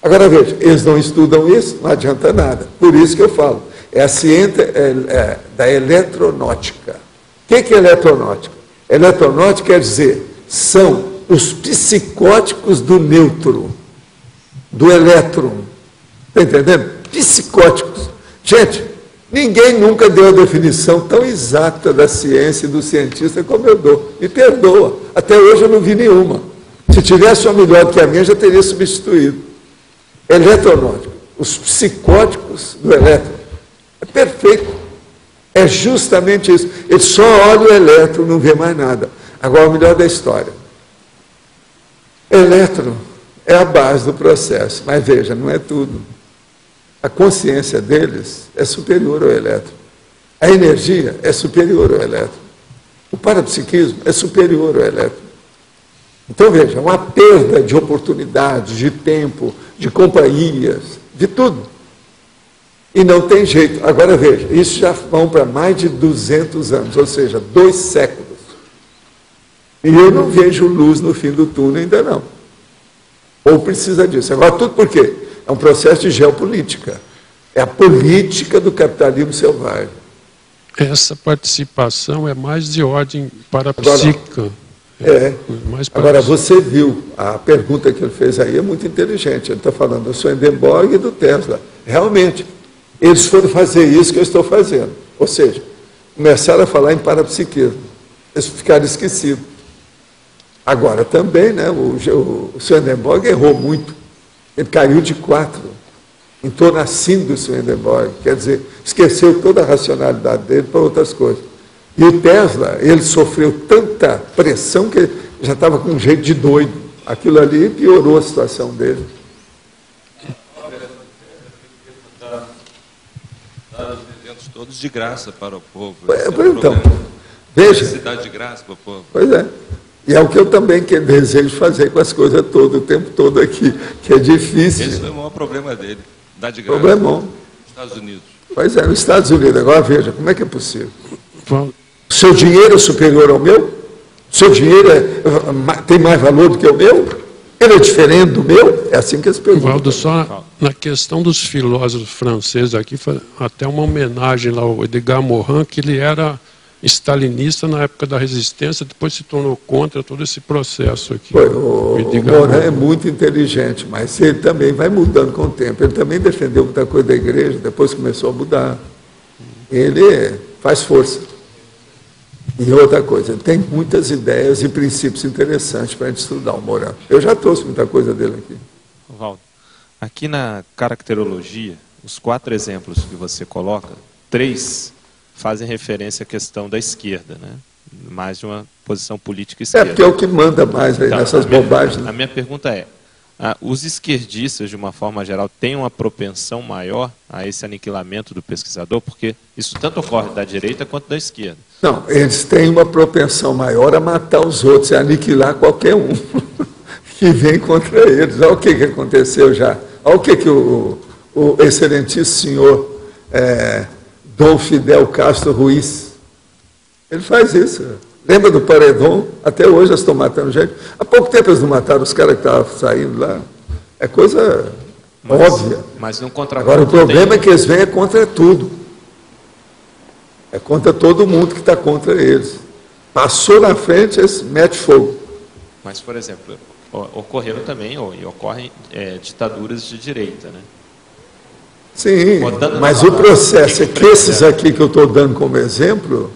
Agora veja, eles não estudam isso, não adianta nada. Por isso que eu falo, é a ciência da eletronótica. O que é eletronótica? Eletronótica quer dizer, são os psicóticos do nêutron, do elétron. Está entendendo? Psicóticos. Gente, ninguém nunca deu a definição tão exata da ciência e do cientista como eu dou. Me perdoa, até hoje eu não vi nenhuma. Se tivesse uma melhor do que a minha, já teria substituído. Eletronótico, os psicóticos do elétron. É perfeito. É justamente isso. Ele só olha o elétron, não vê mais nada. Agora, o melhor da história. Elétron é a base do processo, mas veja, não é tudo. A consciência deles é superior ao elétron. A energia é superior ao elétron. O parapsiquismo é superior ao elétron. Então, veja, uma perda de oportunidades, de tempo, de companhias, de tudo. E não tem jeito. Agora veja, isso já vão para mais de 200 anos, ou seja, 2 séculos. E eu não vejo luz no fim do túnel ainda não. Ou precisa disso. Agora, tudo por quê? É um processo de geopolítica. É a política do capitalismo selvagem. Essa participação é mais de ordem parapsíquica. Agora, você viu, a pergunta que ele fez aí é muito inteligente. Ele está falando do Swedenborg e do Tesla. Realmente, eles foram fazer isso que eu estou fazendo. Ou seja, começaram a falar em parapsiquismo. Eles ficaram esquecidos. Agora também, né, o Swedenborg errou muito. Ele caiu de 4. Entrou na síndrome do Swedenborg. Quer dizer, esqueceu toda a racionalidade dele para outras coisas. E o Tesla, ele sofreu tanta pressão que ele já estava com um jeito de doido. Aquilo ali piorou a situação dele. Dar os eventos todos de graça para o povo. Então, veja. Cidade de graça para o povo. Pois é. E é o que eu também desejo fazer com as coisas todas, o tempo todo aqui, que é difícil. Esse foi o maior problema dele. Dar de graça. Problemão. Nos Estados Unidos. Pois é, nos Estados Unidos. Agora veja, como é que é possível? Val- O seu dinheiro é superior ao meu? O seu dinheiro tem mais valor do que o meu? Ele é diferente do meu? É assim que eles perguntam. Valdo, só na questão dos filósofos franceses aqui, até uma homenagem lá ao Edgar Morin, que ele era stalinista na época da resistência, depois se tornou contra todo esse processo aqui. O Morin é muito inteligente, mas ele também vai mudando com o tempo. Ele também defendeu muita coisa da igreja, depois começou a mudar. Ele faz força. E outra coisa, ele tem muitas ideias e princípios interessantes para a gente estudar o Morin. Eu já trouxe muita coisa dele aqui. Valdo, aqui na caracterologia, os 4 exemplos que você coloca, 3 fazem referência à questão da esquerda, né? Mais de uma posição política esquerda. Porque é o que manda mais aí nessas bobagens. A minha pergunta é, os esquerdistas, de uma forma geral, têm uma propensão maior a esse aniquilamento do pesquisador? Porque isso tanto ocorre da direita quanto da esquerda. Não, eles têm uma propensão maior a matar os outros, a aniquilar qualquer um que vem contra eles. Olha o que aconteceu já. Olha o que o excelentíssimo senhor Dom Fidel Castro Ruiz, ele faz isso. Lembra do Paredão? Até hoje eles estão matando gente. Há pouco tempo eles não mataram os caras que estavam saindo lá. É coisa óbvia. Mas não contra. Agora, o problema é que eles vêm contra tudo. É contra todo mundo que está contra eles. Passou na frente, eles metem fogo. Mas, por exemplo, ocorreram também, e ocorrem ditaduras de direita, né? Sim, mas o processo é que esses aqui que eu estou dando como exemplo,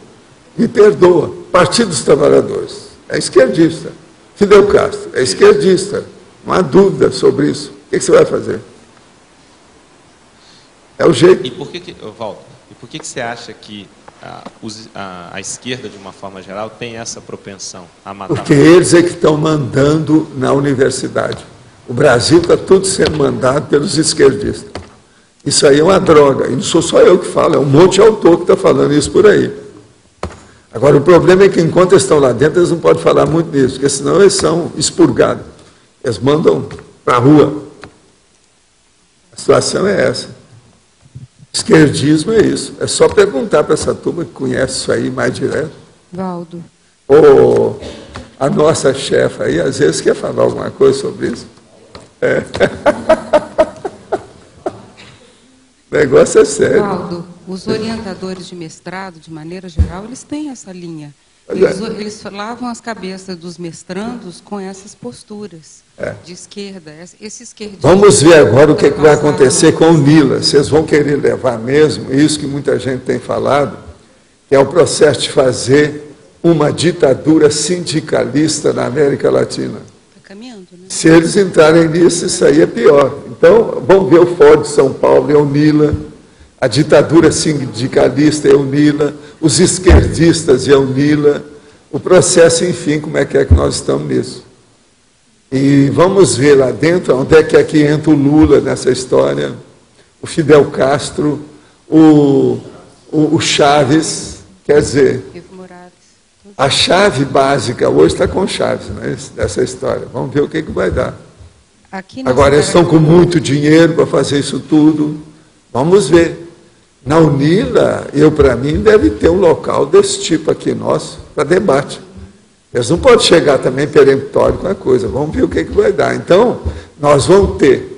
me perdoa, Partido dos Trabalhadores, é esquerdista. Fidel Castro, é esquerdista. Não há dúvida sobre isso. O que você vai fazer? É o jeito. E por que, Valdo, você acha que a esquerda, de uma forma geral, tem essa propensão a matar? Porque eles é que estão mandando na universidade. O Brasil está tudo sendo mandado pelos esquerdistas. Isso aí é uma droga. E não sou só eu que falo, é um monte de autor que está falando isso por aí. Agora, o problema é que enquanto eles estão lá dentro, eles não podem falar muito disso, porque senão eles são expurgados. Eles mandam para a rua. A situação é essa. Esquerdismo é isso. É só perguntar para essa turma que conhece isso aí mais direto. Valdo. Ou a nossa chefe aí, às vezes, quer falar alguma coisa sobre isso. O negócio é sério. Valdo, os orientadores de mestrado, de maneira geral, eles têm essa linha. Eles lavam as cabeças dos mestrandos com essas posturas de esquerda. Esse esquerdismo. Vamos ver agora o que vai acontecer com o Nila. Vocês vão querer levar mesmo, isso que muita gente tem falado, que é o processo de fazer uma ditadura sindicalista na América Latina. Está caminhando, né? Se eles entrarem nisso, isso aí é pior. Então, vamos ver o Ford de São Paulo, é o Nila, a ditadura sindicalista é o Nila, os esquerdistas é o Nila, o processo, enfim, como é que nós estamos nisso. E vamos ver lá dentro, onde é que entra o Lula nessa história, o Fidel Castro, o Chaves, quer dizer, a chave básica hoje está com Chaves, né, dessa história. Vamos ver o que vai dar. Agora eles estão com muito dinheiro para fazer isso tudo. Vamos ver. Na UNILA, para mim, deve ter um local desse tipo aqui nosso, para debate. Eles não podem chegar também peremptório com a coisa, vamos ver o que vai dar. Então, nós vamos ter,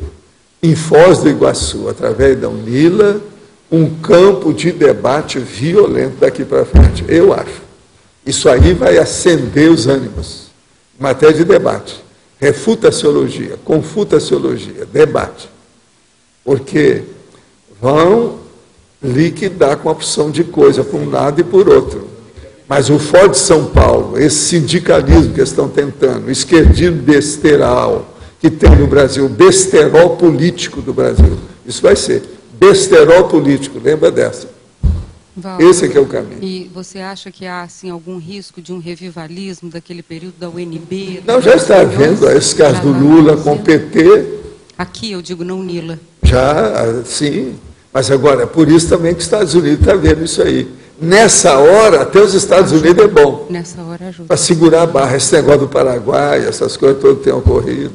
em Foz do Iguaçu, através da UNILA, um campo de debate violento daqui para frente, eu acho. Isso aí vai acender os ânimos, em matéria de debate. Refuta a ciologia, confuta a ciologia, debate. Porque vão liquidar com a opção de coisa por um lado e por outro. Mas o Fórum de São Paulo, esse sindicalismo que eles estão tentando, o esquerdismo besteral que tem no Brasil, besterol político do Brasil, isso vai ser besterol político, lembra dessa? Valdo, esse é que é o caminho. E você acha que há assim, algum risco de um revivalismo daquele período da UNB? Não, já está vendo esse caso do Lula com o PT. Aqui, eu digo, não Nila. Já, sim. Mas agora, por isso também que os Estados Unidos estão vendo isso aí. Nessa hora, até os Estados Unidos é bom. Nessa hora ajuda. Para segurar a barra. Esse negócio do Paraguai, essas coisas todas têm ocorrido.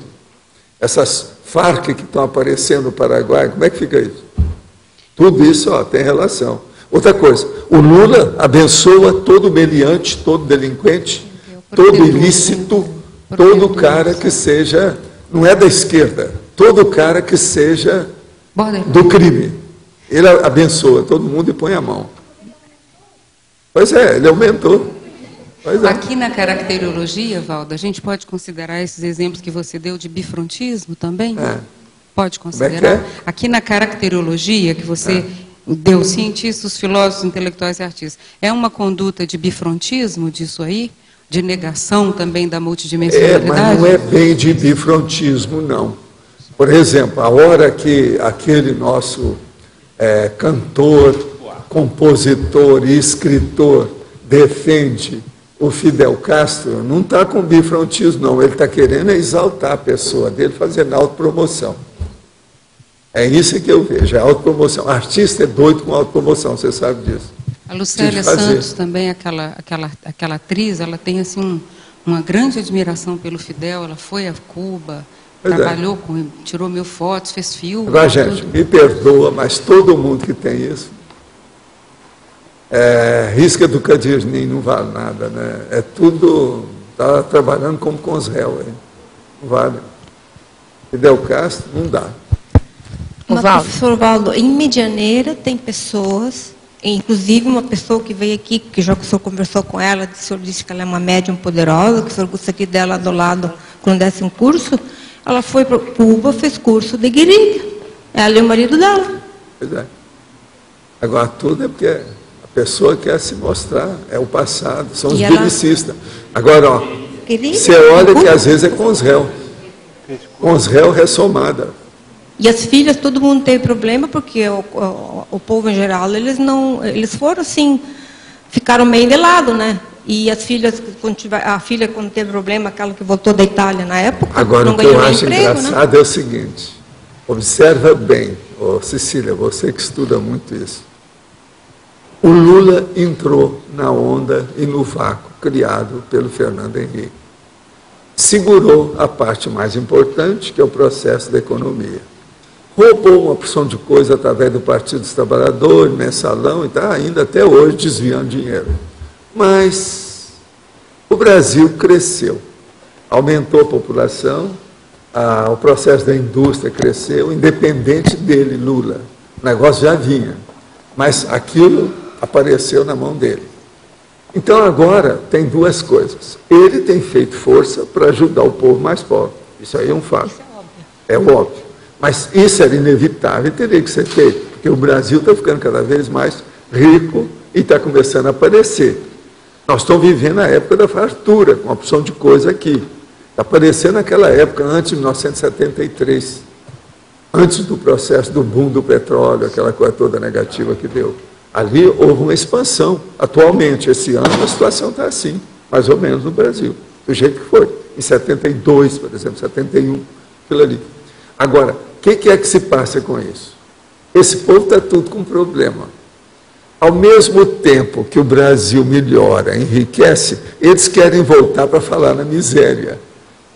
Essas Farc que estão aparecendo no Paraguai, como é que fica isso? Tudo isso tem relação. Outra coisa, o Lula abençoa todo meliante, todo delinquente, todo ilícito, todo cara que seja, não é da esquerda, todo cara que seja do crime. Ele abençoa todo mundo e põe a mão. Pois é, ele aumentou. Pois é. Aqui na caracterologia, Valdo, a gente pode considerar esses exemplos que você deu de bifrontismo também? Pode considerar? Como é que é? Aqui na caracterologia que você deu, cientistas, filósofos, intelectuais e artistas, é uma conduta de bifrontismo disso aí? De negação também da multidimensionalidade? Mas não é bem de bifrontismo, não. Por exemplo, a hora que aquele nosso cantor, compositor e escritor defende o Fidel Castro, não está com bifrontismo, não. Ele está querendo exaltar a pessoa dele, fazendo autopromoção. É isso que eu vejo, é autopromoção. O artista é doido com autopromoção, você sabe disso. A Lucélia Santos também, aquela atriz, ela tem assim, uma grande admiração pelo Fidel, ela foi a Cuba, trabalhou com ele, tirou 1000 fotos, fez filme. Agora, gente, me perdoa, mas todo mundo que tem isso, risca do Cadirnim não vale nada, né? É tudo, está trabalhando como com os réus, não vale. Fidel Castro, não dá. Mas, professor Valdo, em Medianeira tem pessoas, inclusive uma pessoa que veio aqui, que já o senhor conversou com ela, o senhor disse que ela é uma médium poderosa, que o senhor gosta aqui dela do lado quando desse um curso, ela foi para Cuba, fez curso de guerrilha. Ela e o marido dela. Pois é. Agora, tudo é porque a pessoa quer se mostrar, é o passado, são os belicistas. Agora, ó, você olha que às vezes é com os réus ressomada. E as filhas, todo mundo teve problema, porque o povo em geral, eles foram assim, ficaram meio de lado, né? E as filhas, a filha quando teve problema, aquela que voltou da Itália na época, agora, não ganhou nem emprego, engraçado, né? É o seguinte, observa bem, Cecília, você que estuda muito isso. O Lula entrou na onda e no vácuo criado pelo Fernando Henrique. Segurou a parte mais importante, que é o processo da economia. Roubou uma porção de coisa através do Partido dos Trabalhadores, mensalão, e está ainda até hoje desviando dinheiro. Mas o Brasil cresceu, aumentou a população, o processo da indústria cresceu, independente dele, Lula. O negócio já vinha, mas aquilo apareceu na mão dele. Então agora tem duas coisas. Ele tem feito força para ajudar o povo mais pobre. Isso aí é um fato. Isso é óbvio. Mas isso era inevitável e teria que ser feito, porque o Brasil está ficando cada vez mais rico e está começando a aparecer. Nós estamos vivendo a época da fartura, com uma opção de coisa aqui. Está aparecendo naquela época, antes de 1973, antes do processo do boom do petróleo, aquela coisa toda negativa que deu. Ali houve uma expansão. Atualmente, esse ano, a situação está assim, mais ou menos no Brasil, do jeito que foi. Em 72, por exemplo, 71, aquilo ali. Agora, o que é que se passa com isso? Esse povo está tudo com problema. Ao mesmo tempo que o Brasil melhora, enriquece, eles querem voltar para falar na miséria.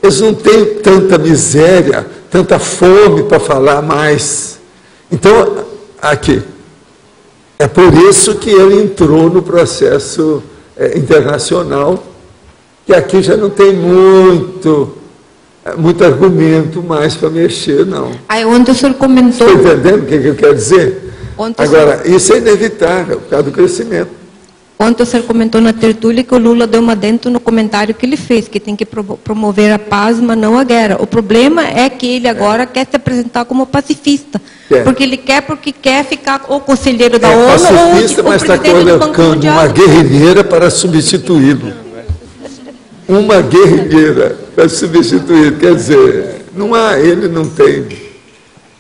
Eles não têm tanta miséria, tanta fome para falar mais. Então, aqui, É por isso que ele entrou no processo internacional, que aqui já não tem muito argumento mais para mexer, não. Aí ontem o senhor comentou... Está entendendo o que eu quero dizer? Agora, isso é inevitável, por causa do crescimento. Ontem o senhor comentou na tertúlia que o Lula deu uma dentro no comentário que ele fez, que tem que promover a paz, mas não a guerra. O problema é que ele agora quer se apresentar como pacifista. Porque quer ficar ou conselheiro da ONU pacifista, ou mas está colocando uma guerrilheira para substituí-lo. Uma guerrilheira para substituir. Quer dizer, ele não tem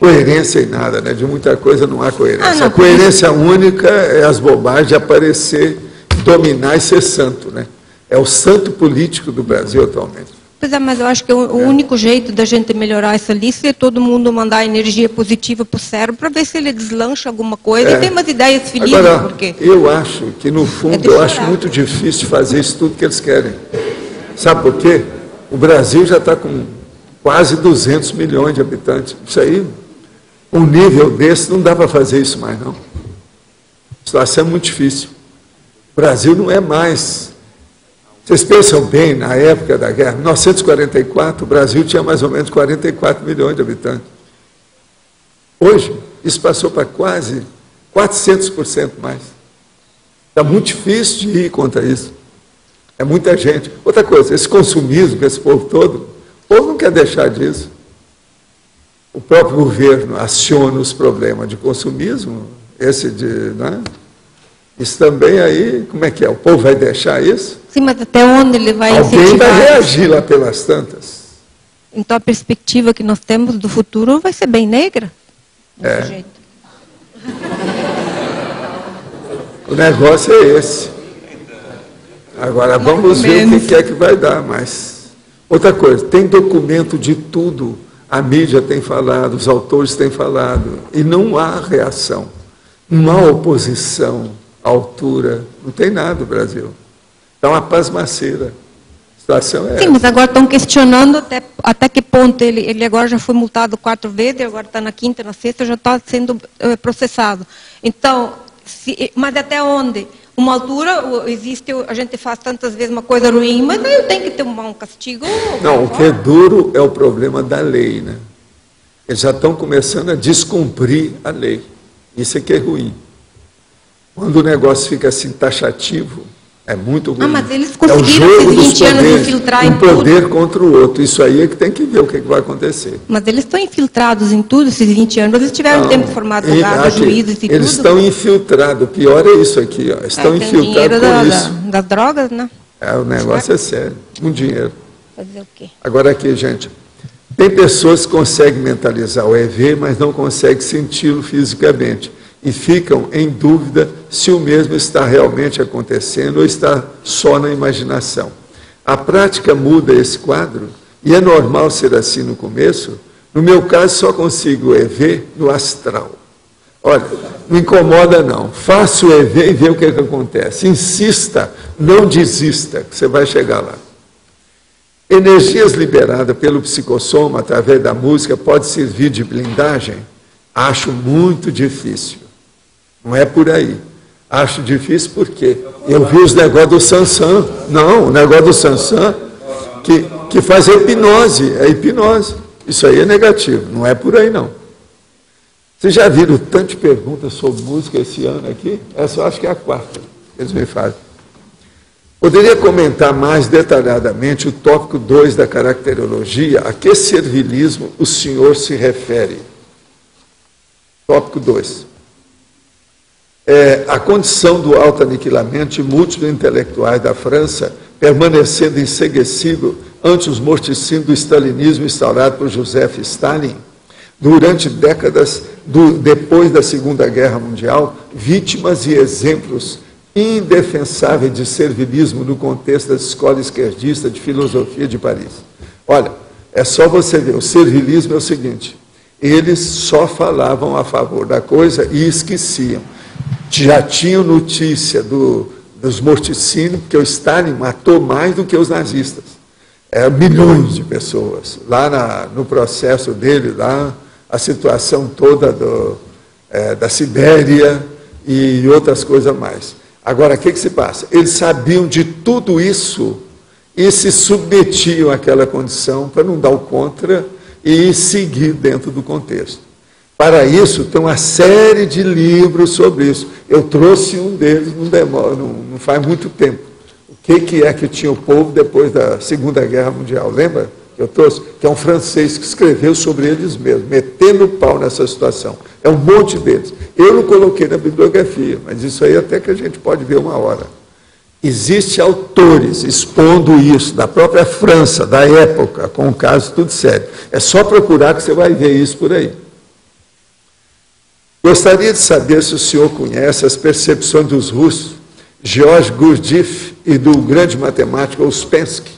coerência em nada, né? De muita coisa não há coerência. A coerência única é as bobagens de aparecer, dominar e ser santo, né? É o santo político do Brasil atualmente. Pois é, mas eu acho que o único jeito da gente melhorar essa lista é todo mundo mandar energia positiva para o cérebro para ver se ele deslancha alguma coisa e tem umas ideias felizes. Agora, porque eu acho que, no fundo, eu acho muito difícil fazer isso tudo que eles querem. Sabe por quê? O Brasil já está com quase 200 milhões de habitantes. Isso aí, um nível desse, não dá para fazer isso mais, não. A situação é muito difícil. O Brasil não é mais... Vocês pensam bem, na época da guerra, em 1944, o Brasil tinha mais ou menos 44 milhões de habitantes. Hoje, isso passou para quase 400% mais. Está muito difícil de ir contra isso. É muita gente. Outra coisa, esse consumismo, esse povo todo, o povo não quer deixar disso. O próprio governo aciona os problemas de consumismo, isso também aí, como é que é? O povo vai deixar isso? Sim, mas até onde ele vai incentivar? Alguém vai reagir lá pelas tantas. Então a perspectiva que nós temos do futuro vai ser bem negra? Desse jeito. O negócio é esse. Agora vamos ver o que é que vai dar, mas... Outra coisa, tem documento de tudo. A mídia tem falado, os autores têm falado, e não há reação. Não há oposição à altura, não tem nada no Brasil. Está uma pasmaceira. A situação é essa. Sim, mas agora estão questionando até que ponto ele agora já foi multado 4 vezes, agora está na 5ª, na 6ª, já está sendo processado. Então, mas até onde? Uma altura, a gente faz tantas vezes uma coisa ruim, mas aí tem que ter um castigo. Não, o que é duro é o problema da lei, né? Eles já estão começando a descumprir a lei. Isso é que é ruim. Quando o negócio fica assim taxativo, é muito ruim. Mas eles conseguiram esses 20 anos infiltrar em tudo. Um poder contra o outro. Isso aí é que tem que ver o que vai acontecer. Mas eles estão infiltrados em tudo, esses 20 anos. Eles tiveram tempo de formar advogados, juízes e tudo. Eles estão infiltrados. O pior é isso aqui. Ó. Estão infiltrados por isso. Das drogas, né? O negócio é sério. Um dinheiro. Fazer o quê? Agora aqui, gente. Tem pessoas que conseguem mentalizar o EV, mas não conseguem senti-lo fisicamente. E ficam em dúvida se o mesmo está realmente acontecendo ou está só na imaginação. A prática muda esse quadro, e é normal ser assim no começo. No meu caso, só consigo EV no astral. Olha, não incomoda não. Faça o EV e vê o que acontece. Insista, não desista, que você vai chegar lá. Energias liberadas pelo psicossoma através da música pode servir de blindagem? Acho muito difícil. Não é por aí. Acho difícil porque eu vi os negócios do Sansão. Não, o negócio do Sansão que faz a hipnose. É hipnose. Isso aí é negativo. Não é por aí, não. Vocês já viram tanto de perguntas sobre música esse ano aqui? Essa eu acho que é a 4ª que eles me fazem. Poderia comentar mais detalhadamente o tópico 2 da caracterologia, a que servilismo o senhor se refere? Tópico 2. A condição do autoaniquilamento de múltiplos intelectuais da França, permanecendo enceguecido ante os morticínios do stalinismo instaurado por Joseph Stalin, durante décadas depois da Segunda Guerra Mundial, vítimas e exemplos indefensáveis de servilismo no contexto da escola esquerdista de filosofia de Paris. Olha, é só você ver, o servilismo é o seguinte, eles só falavam a favor da coisa e esqueciam. Já tinham notícia dos morticínios, porque o Stalin matou mais do que os nazistas. Milhões de pessoas. Lá no processo dele, lá, a situação toda da Sibéria, e outras coisas mais. Agora, o que se passa? Eles sabiam de tudo isso e se submetiam àquela condição para não dar o contra e seguir dentro do contexto. Para isso, tem uma série de livros sobre isso. Eu trouxe um deles, não faz muito tempo. O que é que tinha o povo depois da Segunda Guerra Mundial? Lembra que eu trouxe? Que é um francês que escreveu sobre eles mesmos, metendo o pau nessa situação. É um monte deles. Eu não coloquei na bibliografia, mas isso aí até que a gente pode ver uma hora. Existem autores expondo isso, da própria França, da época, com um caso tudo sério. É só procurar que você vai ver isso por aí. Gostaria de saber se o senhor conhece as percepções dos russos, George Gurdjieff e do grande matemático Ouspensky,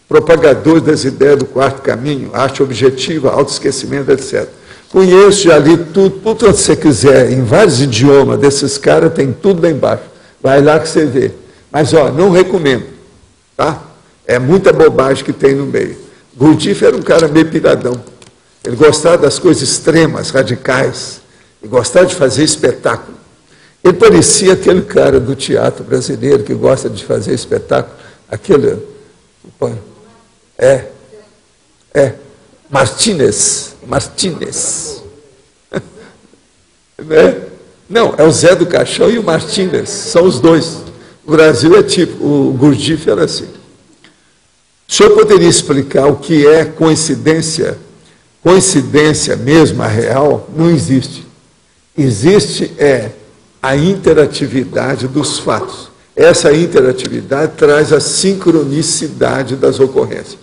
propagadores das ideias do quarto caminho, arte objetiva, autoesquecimento, etc. Conheço, já li tudo, por tanto você quiser, em vários idiomas desses caras, tem tudo lá embaixo. Vai lá que você vê. Mas, não recomendo, tá? É muita bobagem que tem no meio. Gurdjieff era um cara meio piradão. Ele gostava das coisas extremas, radicais, e gostava de fazer espetáculo. Ele parecia aquele cara do teatro brasileiro que gosta de fazer espetáculo, aquele... Martínez. Não, é o Zé do Caixão e o Martínez, são os dois. O Brasil é tipo, o Gurdjieff era assim. O senhor poderia explicar o que é coincidência? Coincidência mesmo, a real, não existe. Existe a interatividade dos fatos. Essa interatividade traz a sincronicidade das ocorrências.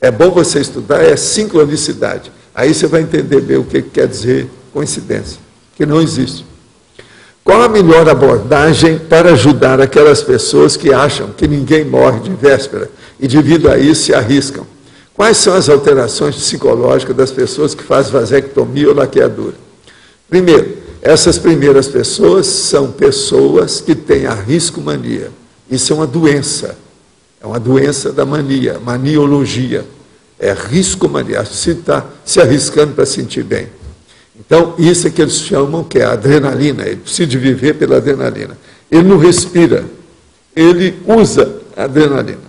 É bom você estudar, sincronicidade. Aí você vai entender bem o que quer dizer coincidência, que não existe. Qual a melhor abordagem para ajudar aquelas pessoas que acham que ninguém morre de véspera e, devido a isso, se arriscam? Quais são as alterações psicológicas das pessoas que fazem vasectomia ou laqueadura? Primeiro, essas primeiras pessoas são pessoas que têm a riscomania. Isso é uma doença da mania, maniologia. É riscomania, se está se arriscando para sentir bem. Então, isso é que eles chamam que é a adrenalina, ele precisa de viver pela adrenalina. Ele não respira, ele usa a adrenalina.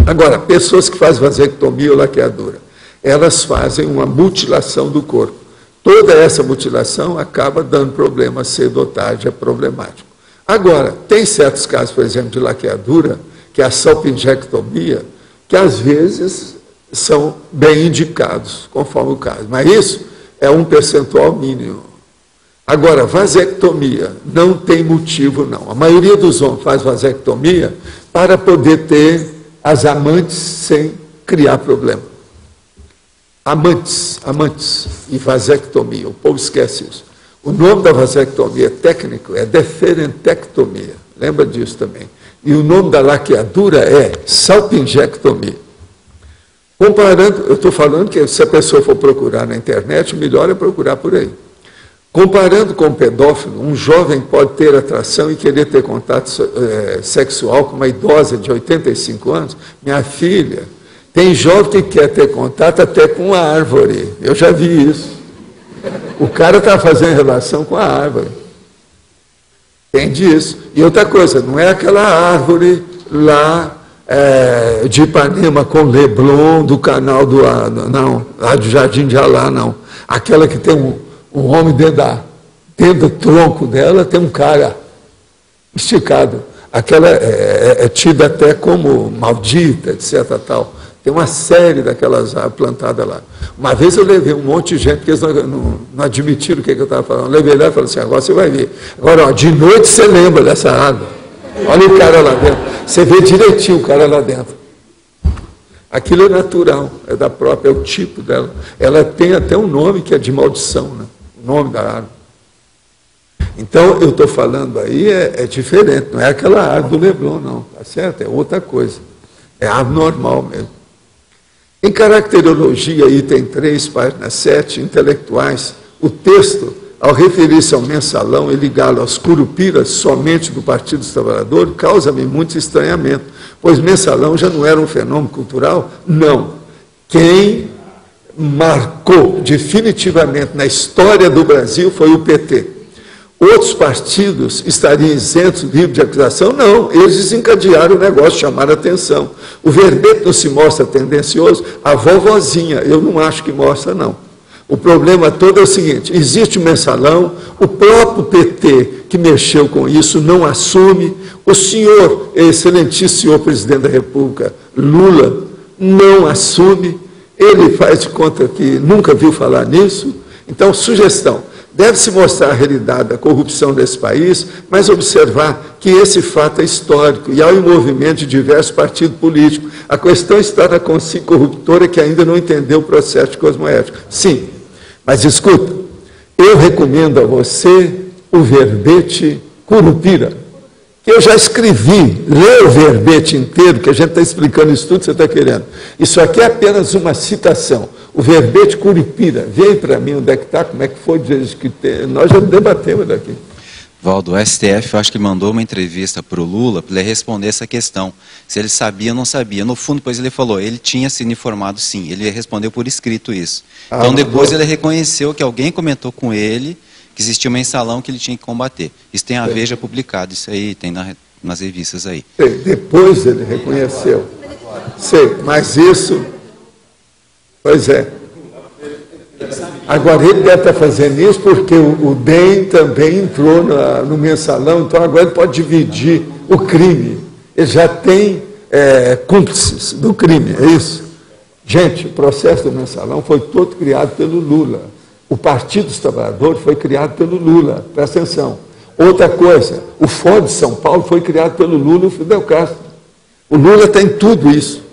Agora, pessoas que fazem vasectomia ou laqueadura, elas fazem uma mutilação do corpo. Toda essa mutilação acaba dando problema cedo ou tarde, é problemático. Agora, tem certos casos, por exemplo, de laqueadura, que é a salpingectomia, que às vezes são bem indicados, conforme o caso. Mas isso é um percentual mínimo. Agora, vasectomia, não tem motivo, não. A maioria dos homens faz vasectomia para poder ter as amantes sem criar problema. Amantes e vasectomia, o povo esquece isso. O nome da vasectomia técnico é deferentectomia, lembra disso também. E o nome da laqueadura é salpingectomia. Comparando, eu estou falando que se a pessoa for procurar na internet, o melhor é procurar por aí. Comparando com o pedófilo, um jovem pode ter atração e querer ter contato sexual com uma idosa de 85 anos. Minha filha, tem jovem que quer ter contato até com uma árvore. Eu já vi isso. O cara está fazendo relação com a árvore. Entende isso? E outra coisa, não é aquela árvore lá de Ipanema com Leblon, do canal do não, lá do Jardim de Alá, não. Aquela que tem um homem dentro do tronco dela, tem um cara esticado. Aquela é tida até como maldita, etc. Tal. Tem uma série daquelas árvores plantadas lá. Uma vez eu levei um monte de gente, porque eles não admitiram o que eu estava falando. Eu levei lá e falei assim, agora você vai ver. Agora, de noite você lembra dessa árvore. Olha o cara lá dentro. Você vê direitinho o cara lá dentro. Aquilo é natural, é da própria, é o tipo dela. Ela tem até um nome que é de maldição, né? O nome da árvore. Então, eu estou falando aí, é diferente, não é aquela árvore do Leblon, não, tá certo? É outra coisa. É árvore normal mesmo. Em caracterologia, item 3, página 7, intelectuais, o texto, ao referir-se ao mensalão e ligá-lo aos curupiras somente do Partido dos Trabalhadores, causa-me muito estranhamento, pois mensalão já não era um fenômeno cultural? Não. Quem marcou definitivamente na história do Brasil foi o PT. Outros partidos estariam isentos do livro de acusação? Não, eles desencadearam o negócio, chamaram a atenção. O verbete não se mostra tendencioso? A vovozinha, eu não acho que mostra, não. O problema todo é o seguinte, existe um mensalão, o próprio PT que mexeu com isso não assume, o senhor, excelentíssimo senhor presidente da República, Lula, não assume, ele faz de conta que nunca viu falar nisso. Então, sugestão, deve-se mostrar a realidade da corrupção desse país, mas observar que esse fato é histórico e há um envolvimento de diversos partidos políticos. A questão está na consigo corruptora que ainda não entendeu o processo de cosmoético. Sim, mas escuta, eu recomendo a você o verbete Curupira, que eu já escrevi, lê o verbete inteiro, que a gente está explicando isso tudo que você está querendo. Isso aqui é apenas uma citação. O verbete Curupira, vem para mim onde é que está, como é que foi, nós já debatemos daqui. Valdo, o STF, eu acho que mandou uma entrevista para o Lula para ele responder essa questão. Se ele sabia ou não sabia. No fundo, depois ele falou, ele tinha sido informado sim, ele respondeu por escrito isso. Então depois ele reconheceu que alguém comentou com ele que existia um mensalão que ele tinha que combater. Isso tem a Veja publicado, isso aí tem nas revistas aí. Depois ele reconheceu. Sei, mas isso... Pois é. Agora ele deve estar fazendo isso porque o DEM também entrou no mensalão, então agora ele pode dividir o crime. Ele já tem cúmplices do crime, é isso? Gente, o processo do mensalão foi todo criado pelo Lula. O Partido dos Trabalhadores foi criado pelo Lula, presta atenção. Outra coisa, o Fórum de São Paulo foi criado pelo Lula e o Fidel Castro. O Lula tem tudo isso.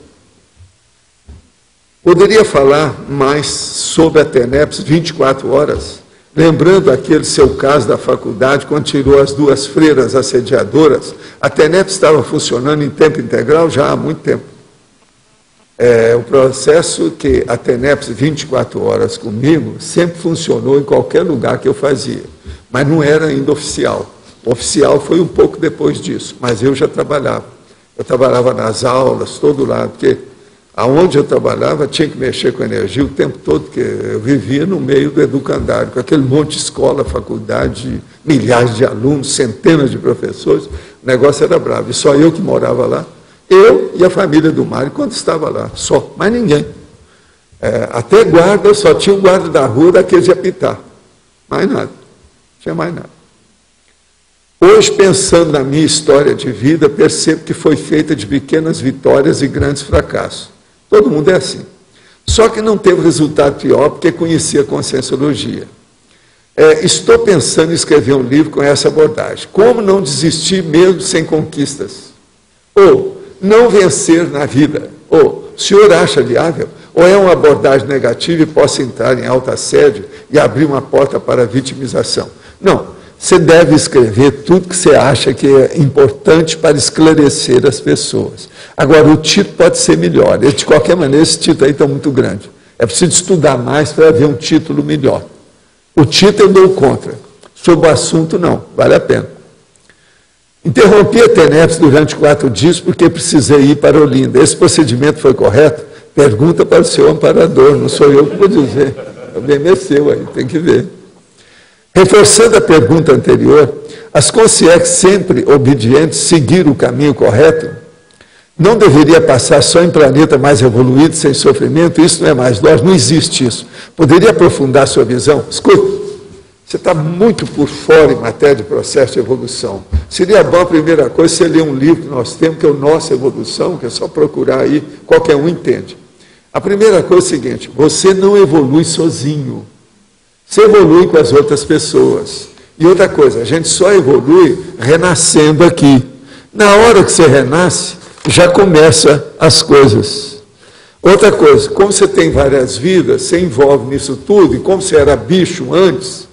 Poderia falar mais sobre a TENEPS 24 horas, lembrando aquele seu caso da faculdade, quando tirou as duas freiras assediadoras, a TENEPS estava funcionando em tempo integral já há muito tempo. O processo que a TENEPS 24 horas comigo sempre funcionou em qualquer lugar que eu fazia, mas não era ainda oficial. O oficial foi um pouco depois disso, mas eu já trabalhava. Eu trabalhava nas aulas, todo lado, porque aonde eu trabalhava tinha que mexer com energia o tempo todo, porque eu vivia no meio do educandário, com aquele monte de escola, faculdade, milhares de alunos, centenas de professores, o negócio era bravo. E só eu que morava lá, eu e a família do Mário, quando estava lá, só, mais ninguém. Até guarda, só tinha um guarda da rua daqueles de apitar. Mais nada, não tinha mais nada. Hoje, pensando na minha história de vida, percebo que foi feita de pequenas vitórias e grandes fracassos. Todo mundo é assim. Só que não teve resultado pior porque conhecia a conscienciologia. Estou pensando em escrever um livro com essa abordagem. Como não desistir mesmo sem conquistas? Ou não vencer na vida? Ou o senhor acha viável? Ou é uma abordagem negativa e possa entrar em alta assédio e abrir uma porta para a vitimização? Não. Você deve escrever tudo que você acha que é importante para esclarecer as pessoas. Agora, o título pode ser melhor. De qualquer maneira, esse título aí está muito grande. É preciso estudar mais para ver um título melhor. O título eu dou contra. Sobre o assunto, não. Vale a pena. Interrompi a TENEPS durante 4 dias porque precisei ir para Olinda. Esse procedimento foi correto? Pergunta para o seu amparador. Não sou eu que vou dizer. Também é seu aí, tem que ver. Reforçando a pergunta anterior, as consciências sempre obedientes seguiram o caminho correto? Não deveria passar só em planeta mais evoluído, sem sofrimento? Isso não é mais lógico, não existe isso. Poderia aprofundar sua visão? Escuta, você está muito por fora em matéria de processo de evolução. Seria bom, a primeira coisa, você ler um livro que nós temos, que é o Nossa Evolução, que é só procurar aí, qualquer um entende. A primeira coisa é o seguinte, você não evolui sozinho. Você evolui com as outras pessoas. E outra coisa, a gente só evolui renascendo aqui. Na hora que você renasce, já começa as coisas. Outra coisa, como você tem várias vidas, você envolve nisso tudo, e como você era bicho antes,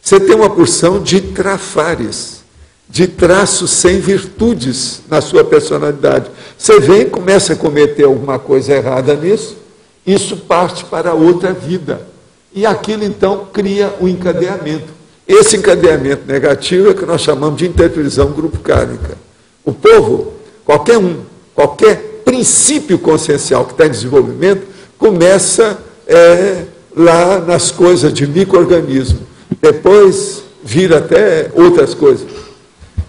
você tem uma porção de trafares, de traços sem virtudes na sua personalidade. Você vem e começa a cometer alguma coisa errada nisso, isso parte para outra vida. E aquilo, então, cria um encadeamento. Esse encadeamento negativo é que nós chamamos de interprisão grupocárnica. O povo, qualquer princípio consciencial que está em desenvolvimento, começa lá nas coisas de micro-organismo. Depois vira até outras coisas.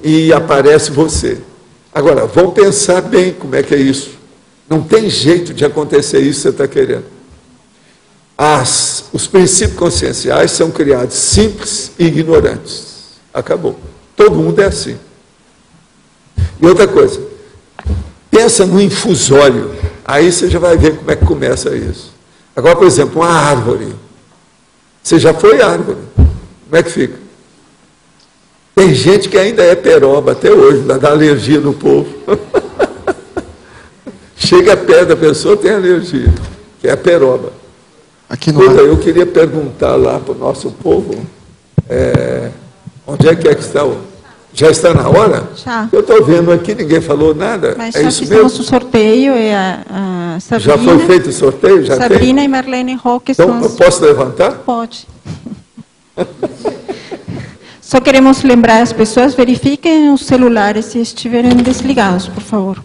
E aparece você. Agora, vamos pensar bem como é que é isso. Não tem jeito de acontecer isso que você está querendo. Os princípios conscienciais são criados simples e ignorantes. Acabou. Todo mundo é assim. E outra coisa, pensa no infusório. Aí você já vai ver como é que começa isso. Agora, por exemplo, uma árvore. Você já foi árvore. Como é que fica? Tem gente que ainda é peroba até hoje, dá alergia no povo. Chega perto da pessoa, tem alergia, que é a peroba. Aqui no... Eu queria perguntar lá para o nosso povo, onde é que está o... Já está na hora? Já. Eu estou vendo aqui, ninguém falou nada. Mas é já isso fizemos mesmo? o sorteio, a Sabrina... Já foi feito o sorteio? Já Sabrina tem? e Marlene Roque então, são... eu posso levantar? Pode. Só queremos lembrar as pessoas, verifiquem os celulares se estiverem desligados, por favor.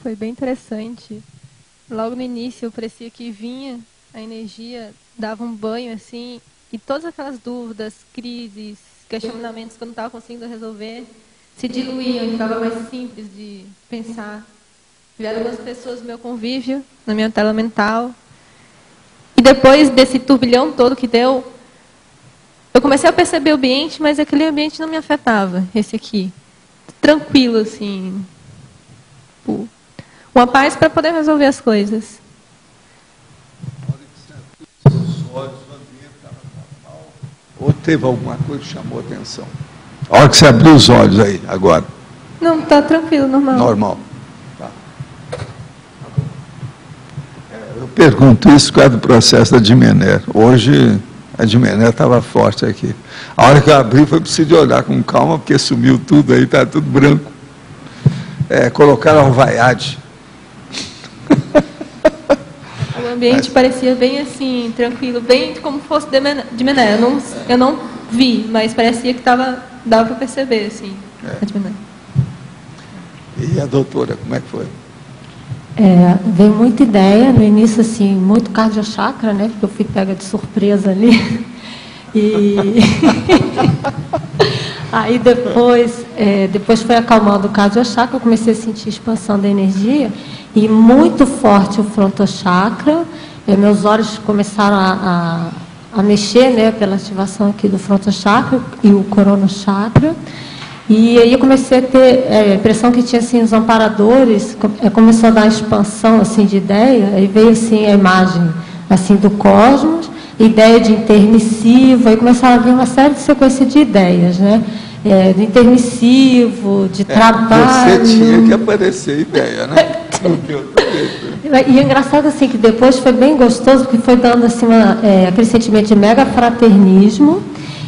Foi bem interessante. Logo no início, parecia que vinha a energia, dava um banho assim, e todas aquelas dúvidas, crises, questionamentos que eu não estava conseguindo resolver, se diluíam e ficava mais simples de pensar. Vieram algumas pessoas do meu convívio, na minha tela mental. E depois desse turbilhão todo que deu, eu comecei a perceber o ambiente, mas aquele ambiente não me afetava, esse aqui. Tranquilo, assim. Uma paz para poder resolver as coisas. Ou teve alguma coisa que chamou a atenção? A hora que você abriu os olhos aí, agora. Não, está tranquilo, normal. Normal. Tá. Eu pergunto isso por causa do processo da Dimener. Hoje, a Dimener estava forte aqui. A hora que eu abri, foi preciso olhar com calma, porque sumiu tudo aí, está tudo branco. Colocaram alvaiade. O ambiente parecia bem assim, tranquilo, bem como fosse de Mené. Eu não vi, mas parecia que dava para perceber, assim, a de Mené. E a doutora, como é que foi? Veio muita ideia, no início, assim, muito cardiochakra, né? Porque eu fui pega de surpresa ali. E aí depois foi acalmando o cardiochakra, eu comecei a sentir expansão da energia e muito forte o frontochakra. Meus olhos começaram a mexer, né, pela ativação aqui do frontochakra e o coronochakra. E aí eu comecei a ter a impressão que tinha assim os amparadores, começou a dar expansão assim de ideia, aí veio assim a imagem assim do cosmos, ideia de intermissivo, aí começaram a vir uma série de sequência de ideias, né? Do intermissivo, de trabalho. Você tinha que aparecer ideia, né? E é engraçado assim que depois foi bem gostoso, porque foi dando assim aquele sentimento de mega fraternismo,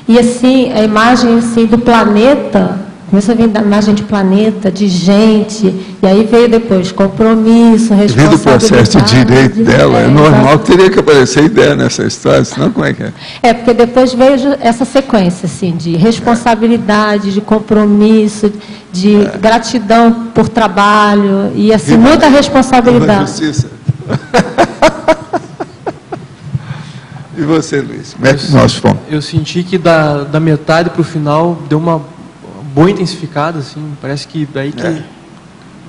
e assim a imagem assim do planeta. Começou a vir da imagem de planeta, de gente, e aí veio depois compromisso, responsabilidade. Devido ao processo de direito dela, é normal que teria que aparecer ideia nessa história, senão como é que é? Porque depois veio essa sequência, assim, de responsabilidade, de compromisso, de gratidão por trabalho, e assim, muita responsabilidade. Justiça. E você, Luiz, como é que nós fomos? Eu senti que da metade para o final deu uma boa intensificada, assim, parece que daí que o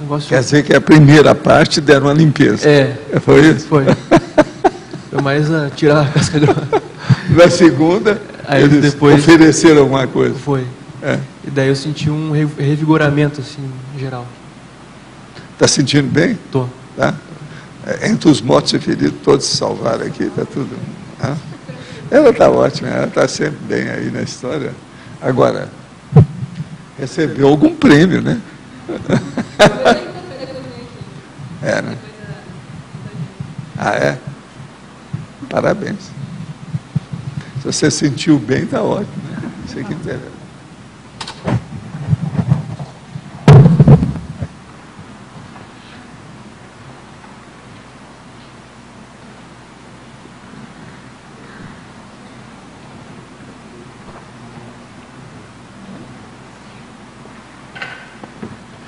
negócio... Quer dizer que a primeira parte deram uma limpeza. Foi isso? Foi. Foi mais a tirar a casca grossa. Na segunda, aí eles depois ofereceram alguma coisa. Foi. E daí eu senti um revigoramento, assim, em geral. Está sentindo bem? Tô. Tá? Entre os mortos e feridos, todos se salvaram aqui, está tudo... Ela está ótima, ela está sempre bem aí na história. Agora... recebeu algum prêmio, né? Né? É? Parabéns. Se você sentiu bem, está ótimo. Né? Isso que interessa.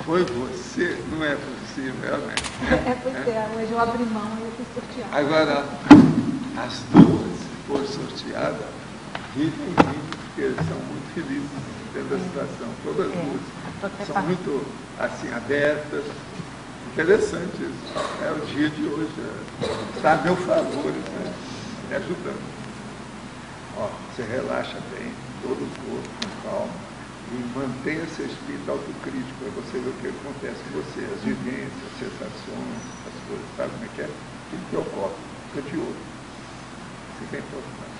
Foi você, não é possível, realmente. Hoje eu abri mão e eu fui sorteada. Agora, as duas que foram sorteadas, vivem, porque eles são muito felizes dentro da situação. Todas as duas são muito, assim, abertas. Interessante isso. É o dia de hoje. Está a meu favor, né? Me ajudando. Você relaxa bem, todo o corpo, com calma. E mantenha seu espírito autocrítico para você ver o que acontece com você, as vivências, as sensações, as coisas, sabe como é que é? Tudo que ocorre, fica de olho. Isso é importante.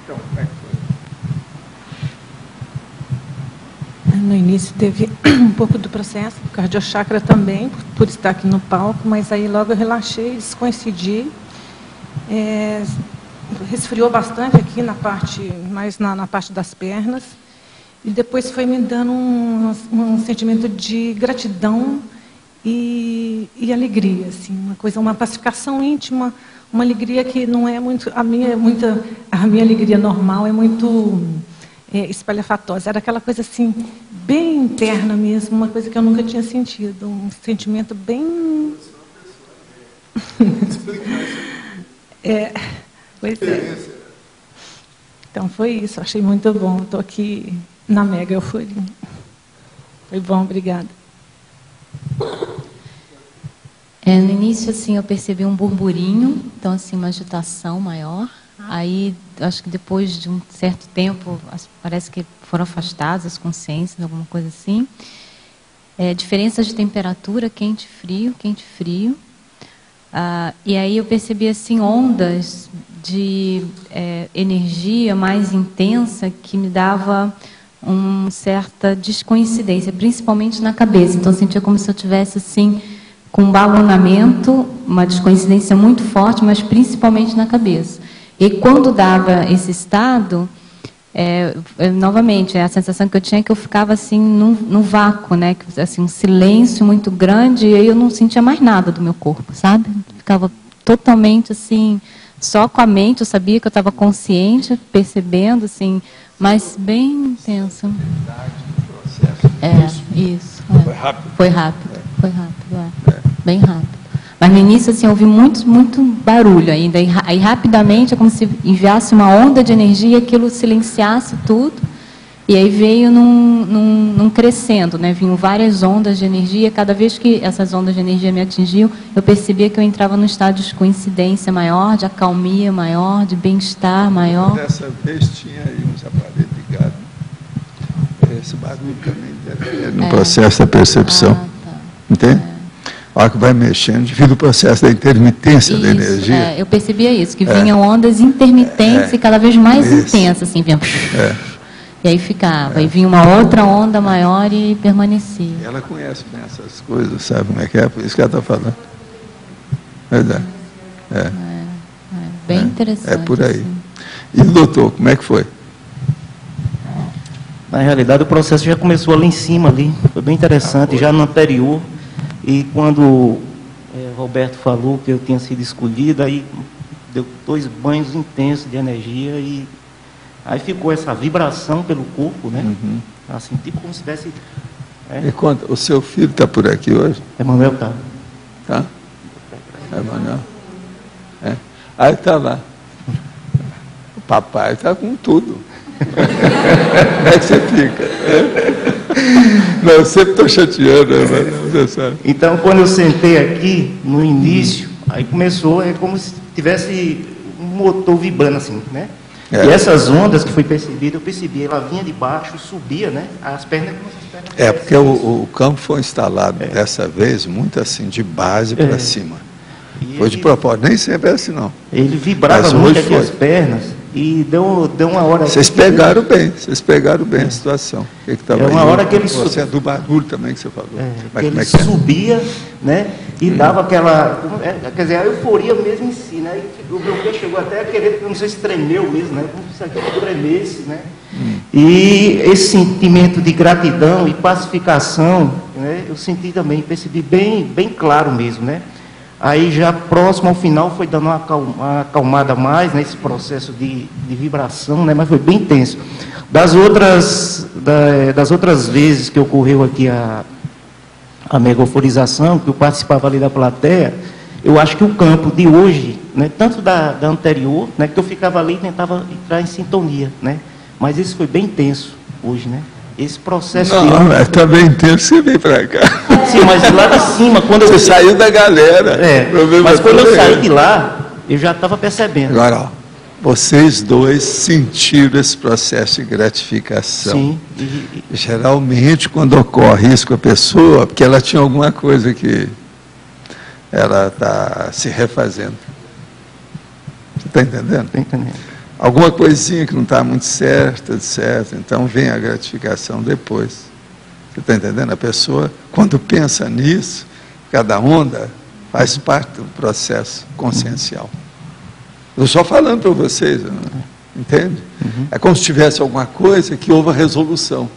Então, como é que foi? No início teve um pouco do processo, o cardiochakra também, por estar aqui no palco, mas aí logo eu relaxei, descoincidi. Resfriou bastante aqui na parte, mais na parte das pernas. E depois foi me dando um sentimento de gratidão e alegria, assim, uma pacificação íntima, uma alegria que não é muito, a minha alegria normal é muito espalhafatosa, era aquela coisa assim, bem interna mesmo, uma coisa que eu nunca tinha sentido, um sentimento bem... Pois é. Então foi isso, achei muito bom, estou aqui na mega euforia. Foi bom, obrigada. No início, assim, eu percebi um burburinho, então, assim, uma agitação maior. Aí, acho que depois de um certo tempo, parece que foram afastadas as consciências, alguma coisa assim. Diferenças de temperatura, quente, frio, quente, frio. E aí eu percebi, assim, ondas de energia mais intensa que me dava uma certa descoincidência, principalmente na cabeça. Então, eu sentia como se eu tivesse, assim, com um balonamento, uma descoincidência muito forte, mas principalmente na cabeça. E quando dava esse estado, novamente, a sensação que eu tinha é que eu ficava assim num vácuo, né? Assim, um silêncio muito grande, e aí eu não sentia mais nada do meu corpo, sabe? Ficava totalmente assim, só com a mente. Eu sabia que eu estava consciente, percebendo, assim, mas bem intenso. Isso. Foi rápido? Foi rápido. Bem rápido. Mas no início, assim, eu ouvi muito barulho ainda. Aí rapidamente é como se enviasse uma onda de energia, aquilo silenciasse tudo. E aí veio num crescendo, né? Vinham várias ondas de energia. Cada vez que essas ondas de energia me atingiam, eu percebia que eu entrava num estado de coincidência maior, de acalmia maior, de bem-estar maior. Dessa vez tinha aí uns aparelhos ligados. Esse barulho também no processo da percepção. Entende? A hora que vai mexendo, devido ao processo da intermitência da energia. Eu percebia isso, que vinham ondas intermitentes e cada vez mais intensas, assim, vinham. E aí ficava, e vinha uma outra onda maior e permanecia. Ela conhece bem essas coisas, sabe como é que é? Por isso que ela está falando. Verdade. Bem interessante. É por aí. Assim. E doutor, como é que foi? Na realidade, o processo já começou ali em cima, ali. Foi bem interessante, já no anterior. E quando Roberto falou que eu tinha sido escolhida, aí deu 2 banhos intensos de energia e aí ficou essa vibração pelo corpo, né? Assim, tipo como se tivesse... E conta, o seu filho está por aqui hoje? Emanuel está. Tá? Emanuel? Aí está lá. O papai está com tudo. Como é que você fica? Não, eu sempre estou chateando, você sabe. Então, quando eu sentei aqui, no início, aí começou, como se tivesse um motor vibrando assim, né? E essas ondas que foi percebido, eu percebi, ela vinha de baixo, subia, né? As pernas como se as pernas... Porque o campo foi instalado dessa vez muito assim, de base para cima. Foi de propósito, nem sempre é assim não. Ele vibrava muito aqui as pernas. E deu uma hora... Vocês pegaram bem a situação. O que estava uma hora que ele subia... do barulho também que você falou. Ele subia, né? E dava aquela... quer dizer, a euforia mesmo em si, né? O meu pé chegou até a querer, não sei se tremeu mesmo, né? Como se aquilo tremesse, né? E esse sentimento de gratidão e pacificação, né? Eu senti também, percebi bem claro mesmo, né? Aí já próximo ao final foi dando uma acalmada mais nesse processo de vibração, né? Mas foi bem intenso. Das outras vezes que ocorreu aqui a megaforização, que eu participava ali da plateia, eu acho que o campo de hoje, né, tanto da anterior, né, que eu ficava ali e tentava entrar em sintonia, né? Mas isso foi bem intenso hoje, né? Esse processo... Não, mas está bem intenso, você veio para cá. Sim, mas de lá de cima, quando você saiu da galera. Mas quando eu saí de lá, eu já estava percebendo. Agora, vocês dois sentiram esse processo de gratificação. Sim. Geralmente, quando ocorre isso com a pessoa, porque ela tinha alguma coisa que ela está se refazendo. Você está entendendo? Estou entendendo. alguma coisinha que não está muito certa, etc. Então vem a gratificação depois. Você está entendendo? A pessoa, quando pensa nisso, cada onda faz parte do processo consciencial. Eu estou só falando para vocês, entende? É como se tivesse alguma coisa que houve a resolução.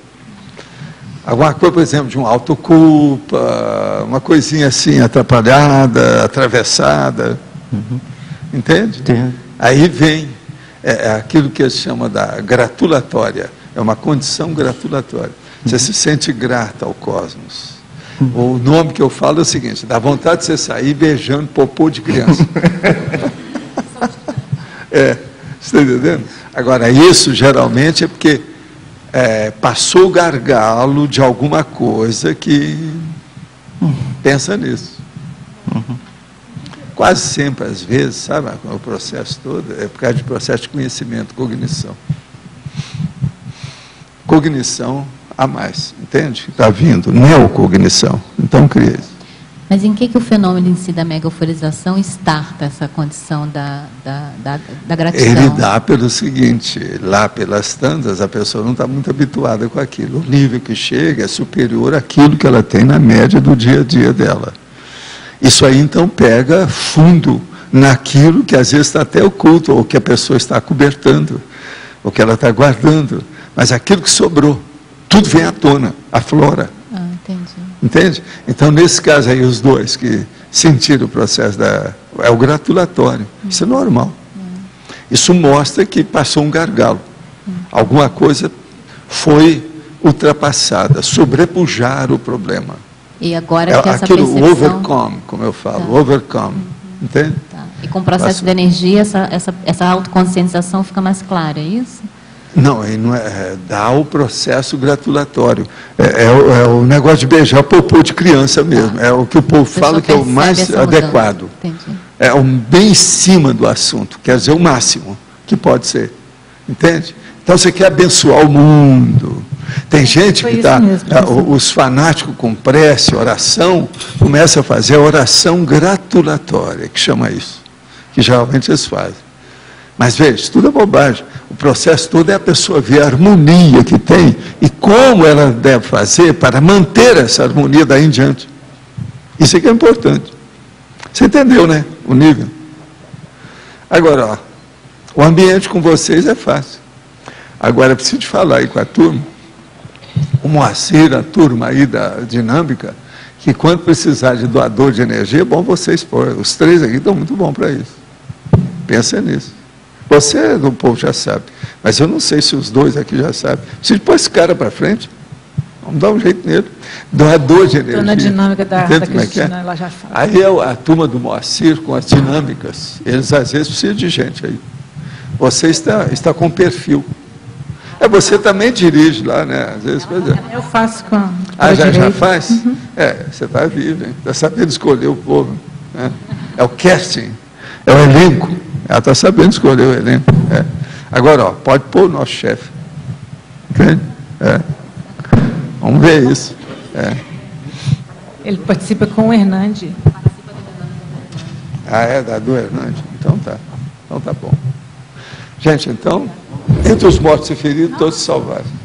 Alguma coisa, por exemplo, de uma autoculpa, uma coisinha assim atrapalhada, atravessada. Entende? Aí vem aquilo que se chama da gratulatória. É uma condição gratulatória. Você se sente grata ao cosmos. O nome que eu falo é o seguinte: dá vontade de você sair beijando popô de criança. Você está entendendo? Agora, isso geralmente é porque passou o gargalo de alguma coisa que pensa nisso. Quase sempre, às vezes, sabe, o processo todo é por causa de processo de conhecimento, cognição. Cognição a mais, entende? Está vindo, neocognição. Então, cria isso. Mas em que o fenômeno em si da mega-euforização starta essa condição da gratidão? Ele dá pelo seguinte: lá pelas tantas, a pessoa não está muito habituada com aquilo. O nível que chega é superior àquilo que ela tem na média do dia a dia dela. Isso aí, então, pega fundo naquilo que às vezes está até oculto, ou que a pessoa está cobertando, ou que ela está guardando. Mas aquilo que sobrou, tudo vem à tona, aflora. Entendi. Entende? Então, nesse caso aí, os dois que sentiram o processo é o gratulatório. Isso é normal. Isso mostra que passou um gargalo. Alguma coisa foi ultrapassada, sobrepujar o problema. E agora que essa aquilo, percepção... overcome, como eu falo, overcome. Entende? E com o processo de energia, essa autoconscientização fica mais clara, é isso? Não, dá o processo gratulatório. É o negócio de beijar o popô de criança mesmo. É o que o povo fala que é o mais adequado. É bem em cima do assunto, quer dizer, o máximo que pode ser. Entende? Então você quer abençoar o mundo. Tem gente que está, os fanáticos com prece, oração, começam a fazer a oração gratulatória, que chama isso, que geralmente eles fazem. Mas veja, isso tudo é bobagem. O processo todo é a pessoa ver a harmonia que tem e como ela deve fazer para manter essa harmonia daí em diante. Isso é que é importante. Você entendeu, né? O nível. Agora, o ambiente com vocês é fácil. Agora, eu preciso te falar aí com a turma, o Moacir, a turma aí da dinâmica, que quando precisar de doador de energia, é bom vocês pôr. Os três aqui estão muito bons para isso. Pensa nisso. Você, do povo, já sabe. Mas eu não sei se os dois aqui já sabem. Preciso pôr esse cara para frente. Vamos dar um jeito nele. Doador de energia. Estou na dinâmica da Cristina, ela já fala. Aí é a turma do Moacir com as dinâmicas. Eles, às vezes, precisam de gente aí. Você está com perfil. Você também dirige lá, né? Às vezes, eu faço com já faz? Você está vivo, hein? Está sabendo escolher o povo. Né? É o casting, é o elenco. Ela está sabendo escolher o elenco. Agora, pode pôr o nosso chefe. Entende? Vamos ver isso. Ele participa com o Hernande. Do Hernande. Então tá bom. Gente, então, entre os mortos e feridos, todos se salvaram.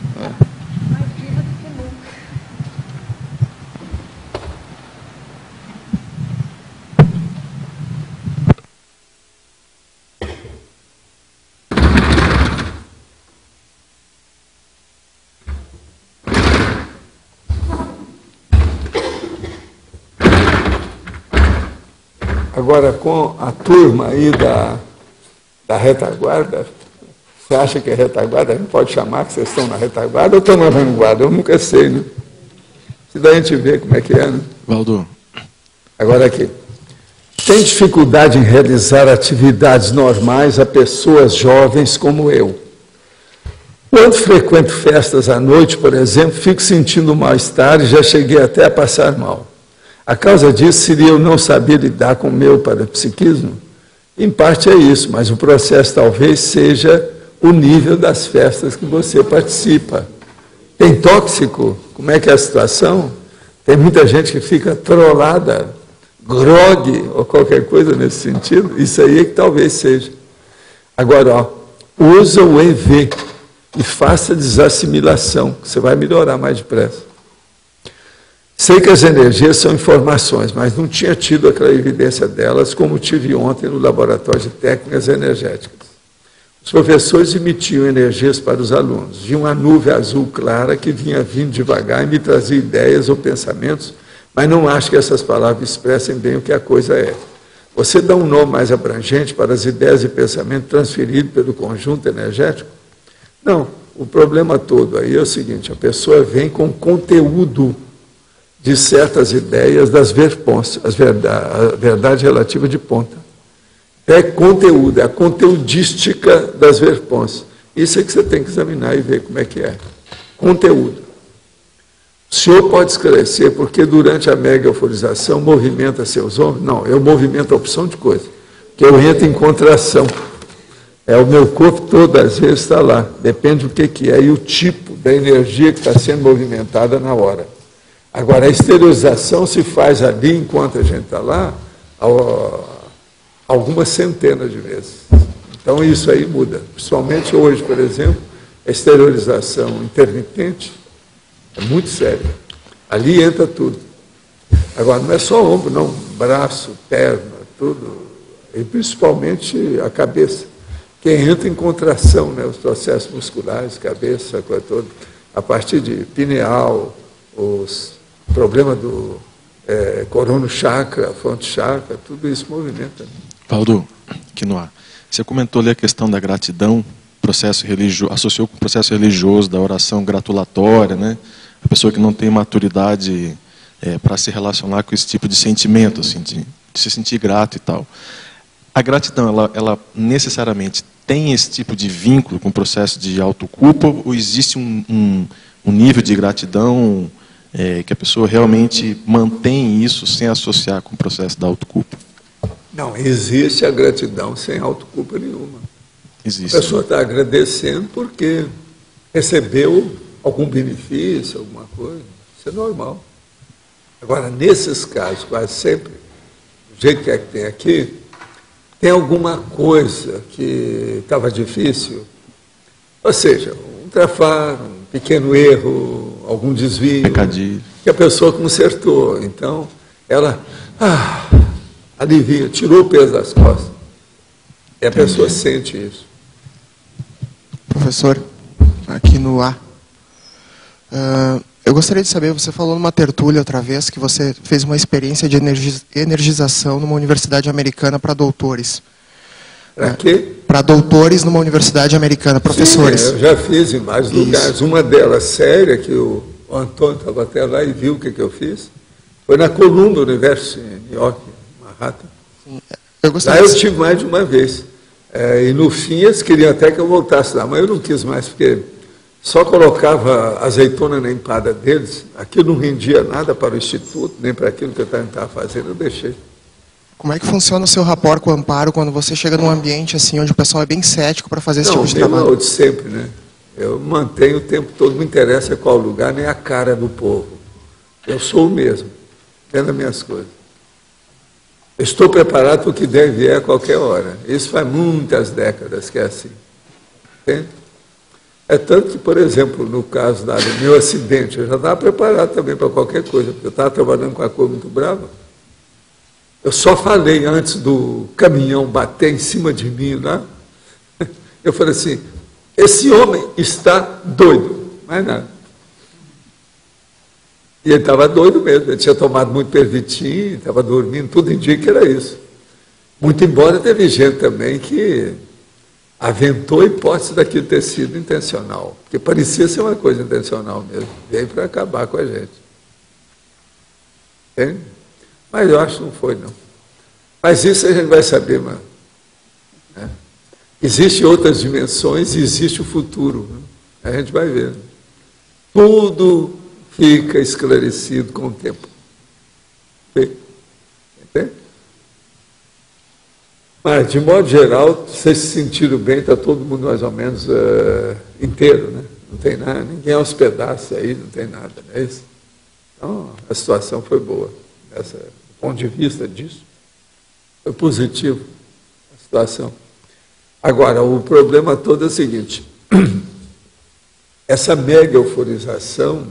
Agora, com a turma aí da retaguarda, você acha que é retaguarda? A gente pode chamar que vocês estão na retaguarda ou estão na vanguarda? Eu nunca sei, né? Se daí a gente vê como é que é, né? Valdo. Agora aqui. Tem dificuldade em realizar atividades normais a pessoas jovens como eu. Quando frequento festas à noite, por exemplo, fico sentindo mal-estar e já cheguei até a passar mal. A causa disso seria eu não saber lidar com o meu parapsiquismo? Em parte é isso, mas o processo talvez seja o nível das festas que você participa. Tem tóxico? Como é que é a situação? Tem muita gente que fica trollada, grogue ou qualquer coisa nesse sentido. Isso aí é que talvez seja. Agora, usa o EV e faça desassimilação, que você vai melhorar mais depressa. Sei que as energias são informações, mas não tinha tido aquela evidência delas como tive ontem no Laboratório de Técnicas Energéticas. Os professores emitiam energias para os alunos. Vinha uma nuvem azul clara que vinha vindo devagar e me trazia ideias ou pensamentos, mas não acho que essas palavras expressem bem o que a coisa é. Você dá um nome mais abrangente para as ideias e pensamentos transferidos pelo conjunto energético? Não, o problema todo aí é o seguinte, a pessoa vem com conteúdo de certas ideias das verpons, a verdade relativa de ponta. É conteúdo, é a conteudística das verpons. Isso é que você tem que examinar e ver como é que é. Conteúdo. O senhor pode esclarecer porque durante a mega euforização movimenta seus ombros? Não, eu movimento a opção de coisa. Que eu entro em contração. É o meu corpo todo, às vezes, está lá. Depende do que é e o tipo da energia que está sendo movimentada na hora. Agora, a exteriorização se faz ali, enquanto a gente está lá, algumas centenas de vezes. Então, isso aí muda. Principalmente hoje, por exemplo, a exteriorização intermitente é muito séria. Ali entra tudo. Agora, não é só ombro, não. Braço, perna, tudo. E principalmente a cabeça. Quem entra em contração, né? Os processos musculares, cabeça, a coisa toda. A partir de pineal, os problemas do corono chakra, fonte chakra, tudo isso movimenta. Valdo, Quinoa, você comentou ali a questão da gratidão, processo religioso, associou com o processo religioso da oração gratulatória, né? A pessoa que não tem maturidade para se relacionar com esse tipo de sentimento, assim, de se sentir grato e tal. A gratidão, ela necessariamente tem esse tipo de vínculo com o processo de autoculpa ou existe um nível de gratidão que a pessoa realmente mantém isso sem associar com o processo da autoculpa? Não, existe a gratidão sem autoculpa nenhuma. Existe. A pessoa está agradecendo porque recebeu algum benefício, alguma coisa. Isso é normal. Agora, nesses casos, quase sempre, do jeito que é que tem aqui, tem alguma coisa que estava difícil, ou seja, um trafar, um pequeno erro, algum desvio, pecadilho, que a pessoa consertou. Então, ela alivia, tirou o peso das costas. E a pessoa sente isso. Professor, aqui no A. Eu gostaria de saber, você falou numa tertúlia outra vez que você fez uma experiência de energização numa universidade americana para doutores. Para quê? Para doutores numa universidade americana, professores. Sim, eu já fiz em vários lugares. Uma delas séria, que o Antônio estava até lá e viu o que eu fiz, foi na Columbia University, em New York, Manhattan. Lá eu tive mais de uma vez. E no fim eles queriam até que eu voltasse lá, mas eu não quis mais, porque só colocava azeitona na empada deles, aquilo não rendia nada para o Instituto, nem para aquilo que eu estava fazendo, eu deixei. Como é que funciona o seu rapport com o Amparo quando você chega num ambiente assim, onde o pessoal é bem cético para fazer esse tipo de trabalho? Não, de sempre, né? Eu mantenho o tempo todo, não me interessa qual lugar, nem a cara do povo. Eu sou o mesmo, dentro das minhas coisas. Estou preparado para o que deve vier a qualquer hora. Isso faz muitas décadas que é assim. Entende? É tanto que, por exemplo, no caso do meu acidente, eu já estava preparado também para qualquer coisa, porque eu estava trabalhando com a cor muito brava. Eu só falei antes do caminhão bater em cima de mim lá. Eu falei assim, esse homem está doido. Mais nada. E ele estava doido mesmo, ele tinha tomado muito pervitin, estava dormindo, tudo indica que era isso. Muito embora teve gente também que aventou a hipótese daquilo ter sido intencional, porque parecia ser uma coisa intencional mesmo, veio para acabar com a gente. Entende? Mas eu acho que não foi, não. Mas isso a gente vai saber, mano. Né? Existem outras dimensões e existe o futuro. Né? A gente vai ver. Tudo fica esclarecido com o tempo. Entende? Mas, de modo geral, vocês se sentiram bem, está todo mundo mais ou menos inteiro, né? Não tem nada, ninguém aos pedaços aí, não tem nada, não é isso? Então, a situação foi boa. Do ponto de vista disso, foi positivo a situação. Agora, o problema todo é o seguinte, essa mega euforização,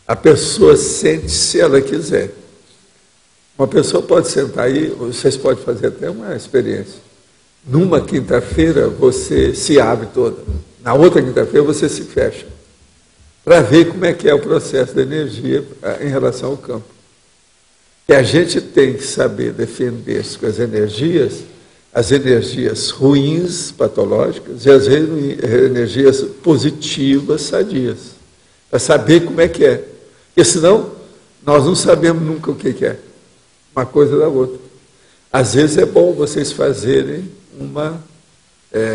a pessoa sente se ela quiser. Uma pessoa pode sentar aí, vocês podem fazer até uma experiência. Numa quinta-feira, você se abre toda. Na outra quinta-feira, você se fecha. Para ver como é que é o processo da energia em relação ao campo. E a gente tem que saber defender-se com as energias ruins, patológicas, e as energias positivas, sadias. Para saber como é que é. Porque senão, nós não sabemos nunca o que é. Uma coisa da outra. Às vezes é bom vocês fazerem uma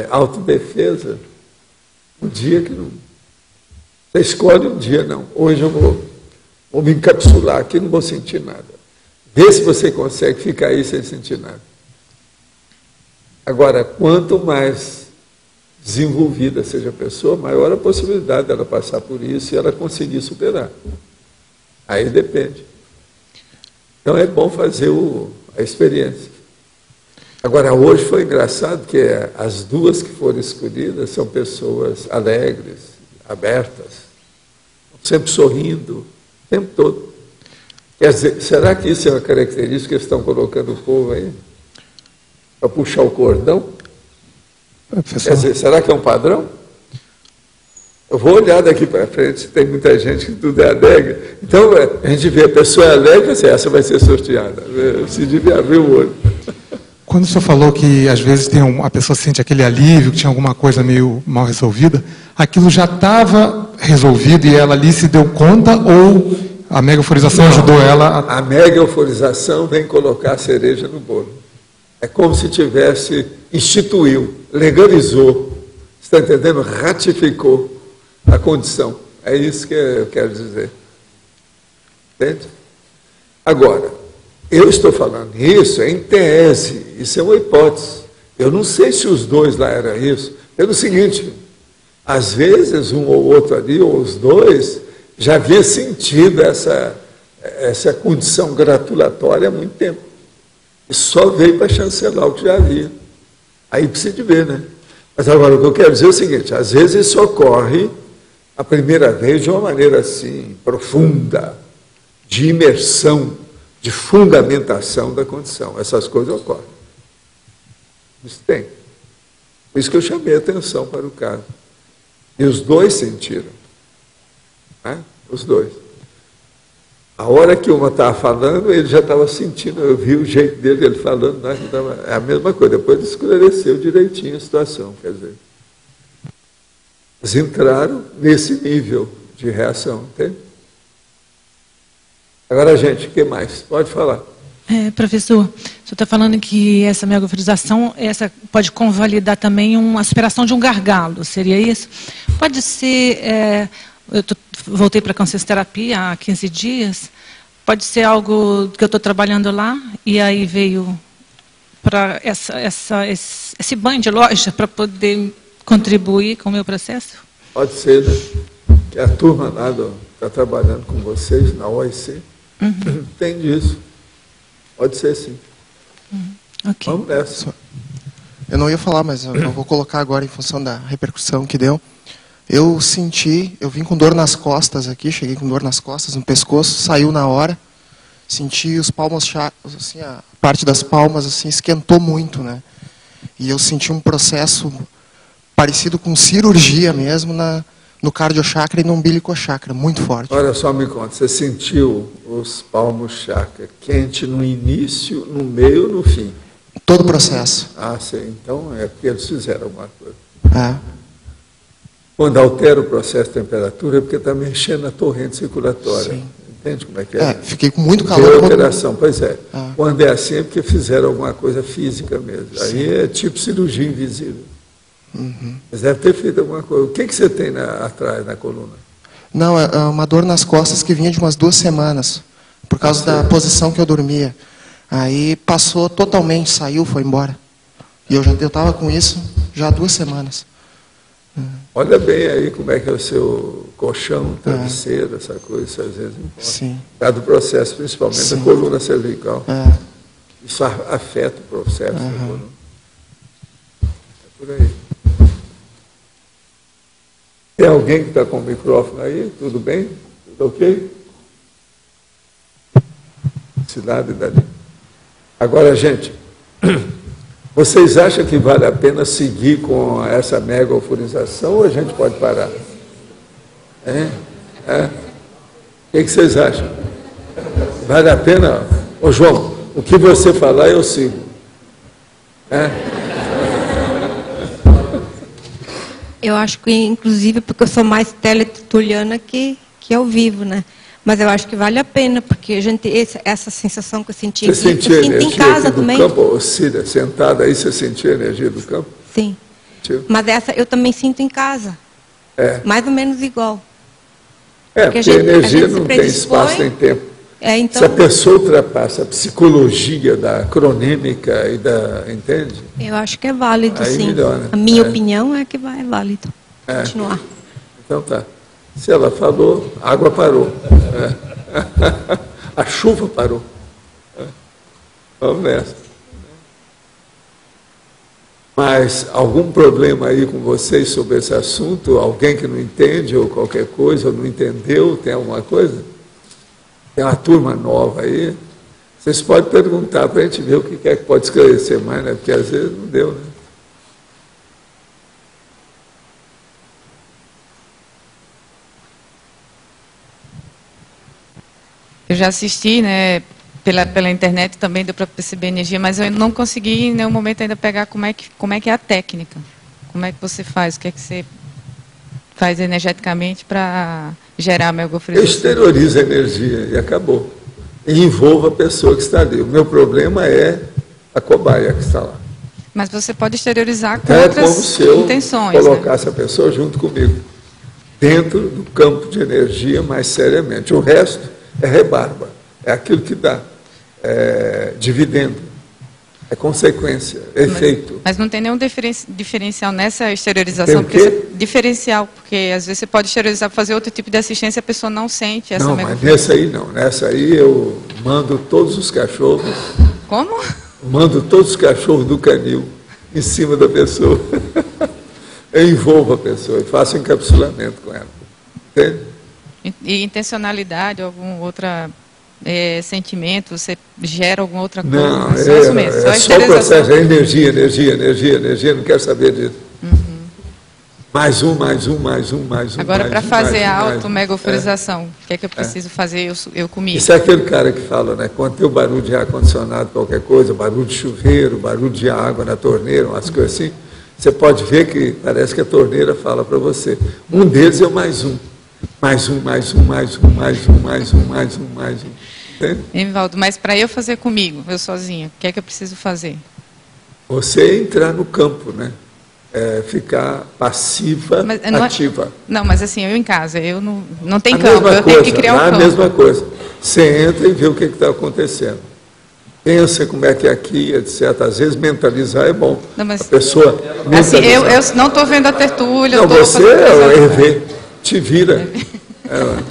autodefesa um dia que não. Você escolhe um dia, não. Hoje eu vou me encapsular aqui, não vou sentir nada. Vê se você consegue ficar aí sem sentir nada. Agora, quanto mais desenvolvida seja a pessoa, maior a possibilidade dela passar por isso e ela conseguir superar. Aí depende. Então é bom fazer a experiência. Agora, hoje foi engraçado que as duas que foram escolhidas são pessoas alegres, abertas, sempre sorrindo, o tempo todo. Quer dizer, será que isso é uma característica que eles estão colocando o povo aí? Para puxar o cordão? Quer dizer, será que é um padrão? Eu vou olhar daqui para frente, tem muita gente que tudo é alegre. Então, a gente vê a pessoa alegre, assim, essa vai ser sorteada. Se devia abrir o olho. Quando o senhor falou que às vezes a pessoa sente aquele alívio, que tinha alguma coisa meio mal resolvida, aquilo já estava resolvido e ela ali se deu conta ou a mega euforização ajudou ela? A mega euforização vem colocar a cereja no bolo. É como se tivesse instituiu, legalizou, está entendendo? Ratificou a condição. É isso que eu quero dizer. Entende? Agora, eu estou falando isso em tese, isso é uma hipótese. Eu não sei se os dois lá eram isso. Pelo seguinte, às vezes um ou outro ali, ou os dois, já havia sentido essa condição gratulatória há muito tempo. E só veio para chancelar o que já havia. Aí precisa de ver, né? Mas agora o que eu quero dizer é o seguinte, às vezes isso ocorre a primeira vez de uma maneira assim, profunda, de imersão, de fundamentação da condição. Essas coisas ocorrem. Isso tem. Por isso que eu chamei a atenção para o caso. E os dois sentiram. Né? Os dois. A hora que uma estava falando, ele já estava sentindo, eu vi o jeito dele, ele falando, né? É a mesma coisa. Depois ele esclareceu direitinho a situação. Quer dizer, eles entraram nesse nível de reação, entende? Agora, gente, o que mais? Pode falar. Professor, o senhor está falando que essa mega euforização pode convalidar também uma superação de um gargalo, seria isso? Pode ser, voltei para a consciencioterapia há 15 dias, pode ser algo que eu estou trabalhando lá e aí veio para esse banho de loja para poder contribuir com o meu processo? Pode ser, né? Que a turma lá está trabalhando com vocês na OIC. Tem disso. Pode ser, sim. Okay. Vamos nessa. Eu não ia falar, mas eu vou colocar agora em função da repercussão que deu. Eu vim com dor nas costas aqui, cheguei com dor nas costas, no pescoço, saiu na hora. Senti os palmos, assim, a parte das palmas assim, esquentou muito, né? E eu senti um processo parecido com cirurgia mesmo no cardiochakra e no umbilicochakra, muito forte. Olha só, me conta, você sentiu os palmos chakra quente no início, no meio ou no fim? Todo o processo. Ah, sim. Então é porque eles fizeram alguma coisa. Quando altera o processo de temperatura é porque está mexendo na torrente circulatória. Sim. Entende como é que é? Fiquei com muito calor. Alteração, pois é. Quando é assim é porque fizeram alguma coisa física mesmo. Sim. Aí é tipo cirurgia invisível. Mas deve ter feito alguma coisa. O que você tem atrás na coluna? Não, é uma dor nas costas que vinha de umas 2 semanas, por causa da posição que eu dormia. Aí passou totalmente, saiu, foi embora. E eu estava com isso já há 2 semanas. Olha bem aí como é que é o seu colchão, travesseiro, essa coisa, isso às vezes importa. Sim. Por causa do processo, principalmente da coluna cervical. Isso afeta o processo da coluna. por aí. Tem alguém que está com o microfone aí? Tudo bem? Tudo ok? Cidade dali. Agora, gente, vocês acham que vale a pena seguir com essa mega euforização ou a gente pode parar? O que vocês acham? Vale a pena? Ô João, o que você falar eu sigo. Eu acho que, inclusive, porque eu sou mais teletuliana que ao vivo, né? Mas eu acho que vale a pena, porque a gente, essa sensação que eu senti aqui, eu sinto em casa também. Campo, ô, Cília, sentada aí, você sentia a energia do campo? Sim. Mas essa eu também sinto em casa. Mais ou menos igual. Porque a energia não tem espaço nem tempo. Então, se a pessoa ultrapassa a psicologia da cronêmica e da... Entende? Eu acho que é válido, aí sim. Melhora. A minha opinião é que é válido continuar. Então tá. Se ela falou, a água parou. A chuva parou. Vamos nessa. Mas algum problema aí com vocês sobre esse assunto? Alguém que não entende ou qualquer coisa, ou não entendeu? Tem alguma coisa? Tem uma turma nova aí? Vocês podem perguntar para a gente ver o que é que pode esclarecer mais, né? Porque às vezes não deu, né? Eu já assisti, né, pela internet também deu para perceber energia, mas eu não consegui em nenhum momento ainda pegar como é que é a técnica. Como é que você faz? O que é que você faz energeticamente para gerar a megafrequência? Exterioriza a energia e acabou. E envolva a pessoa que está ali. O meu problema é a cobaia que está lá. Mas você pode exteriorizar com outras como se eu intenções. Colocasse a pessoa junto comigo, dentro do campo de energia mais seriamente. O resto é rebarba, é aquilo que dá dividendo, é consequência, é efeito. Mas não tem nenhum diferencial nessa exteriorização? Diferencial, porque às vezes você pode exteriorizar para fazer outro tipo de assistência e a pessoa não sente essa Não, mas nessa aí não. Nessa aí eu mando todos os cachorros. Como? Mando todos os cachorros do canil em cima da pessoa. Eu envolvo a pessoa e faço encapsulamento com ela. Entende? E intencionalidade, algum outro sentimento, você gera alguma outra coisa? Não, é só o processo, é energia, não quero saber disso. Mais um. Agora, para fazer a auto-megaforização, o que é que eu preciso fazer eu comigo? Isso é aquele cara que fala, né? Quando tem o barulho de ar-condicionado, qualquer coisa, barulho de chuveiro, barulho de água na torneira, umas coisas assim, você pode ver que parece que a torneira fala para você. Um deles é o mais um. Mais um. Entende? Evaldo, mas para eu fazer comigo, eu sozinha, o que é que eu preciso fazer? Você entrar no campo, né? Ficar passiva, ativa. Não, mas assim, eu em casa, eu não tenho campo, eu tenho que criar um campo. A mesma coisa. Você entra e vê o que está acontecendo. Pensa como é que é aqui, etc. Às vezes mentalizar é bom. Não, mas, a pessoa assim, eu não estou vendo a tertúlia. Não, você é o EV, te vira.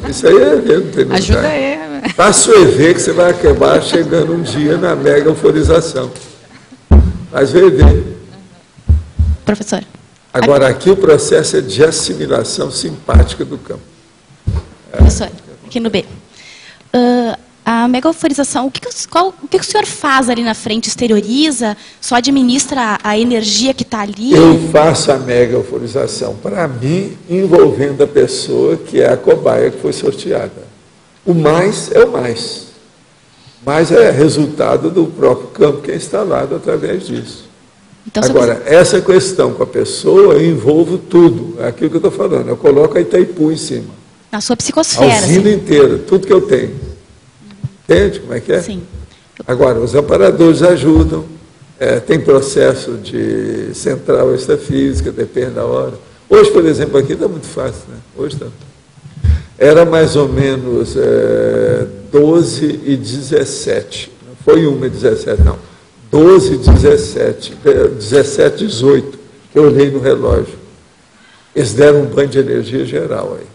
Isso aí é EV, não tem nada. Ajuda aí. Faça o EV que você vai acabar chegando um dia na mega euforização. Faz o EV. Professora. Agora, aqui o processo é de assimilação simpática do campo. Professora, aqui no B. A mega euforização, o que o senhor faz ali na frente? Exterioriza? Só administra a energia que está ali? Eu faço a mega euforização, para mim, envolvendo a pessoa que é a cobaia que foi sorteada. O mais é o mais. Mais é resultado do próprio campo que é instalado através disso. Então, agora, essa questão com a pessoa, eu envolvo tudo. É aquilo que eu estou falando. Eu coloco a Itaipu em cima. Na sua psicosfera. A usina inteira, tudo que eu tenho. Entende como é que é? Sim. Agora, os amparadores ajudam. Tem processo de central extrafísica, depende da hora. Hoje, por exemplo, aqui está muito fácil, né? Hoje está. Era mais ou menos 12 e 17. Não foi 1 e 17, não. 12, 17, 17, 18, que eu olhei no relógio. Eles deram um banho de energia geral aí.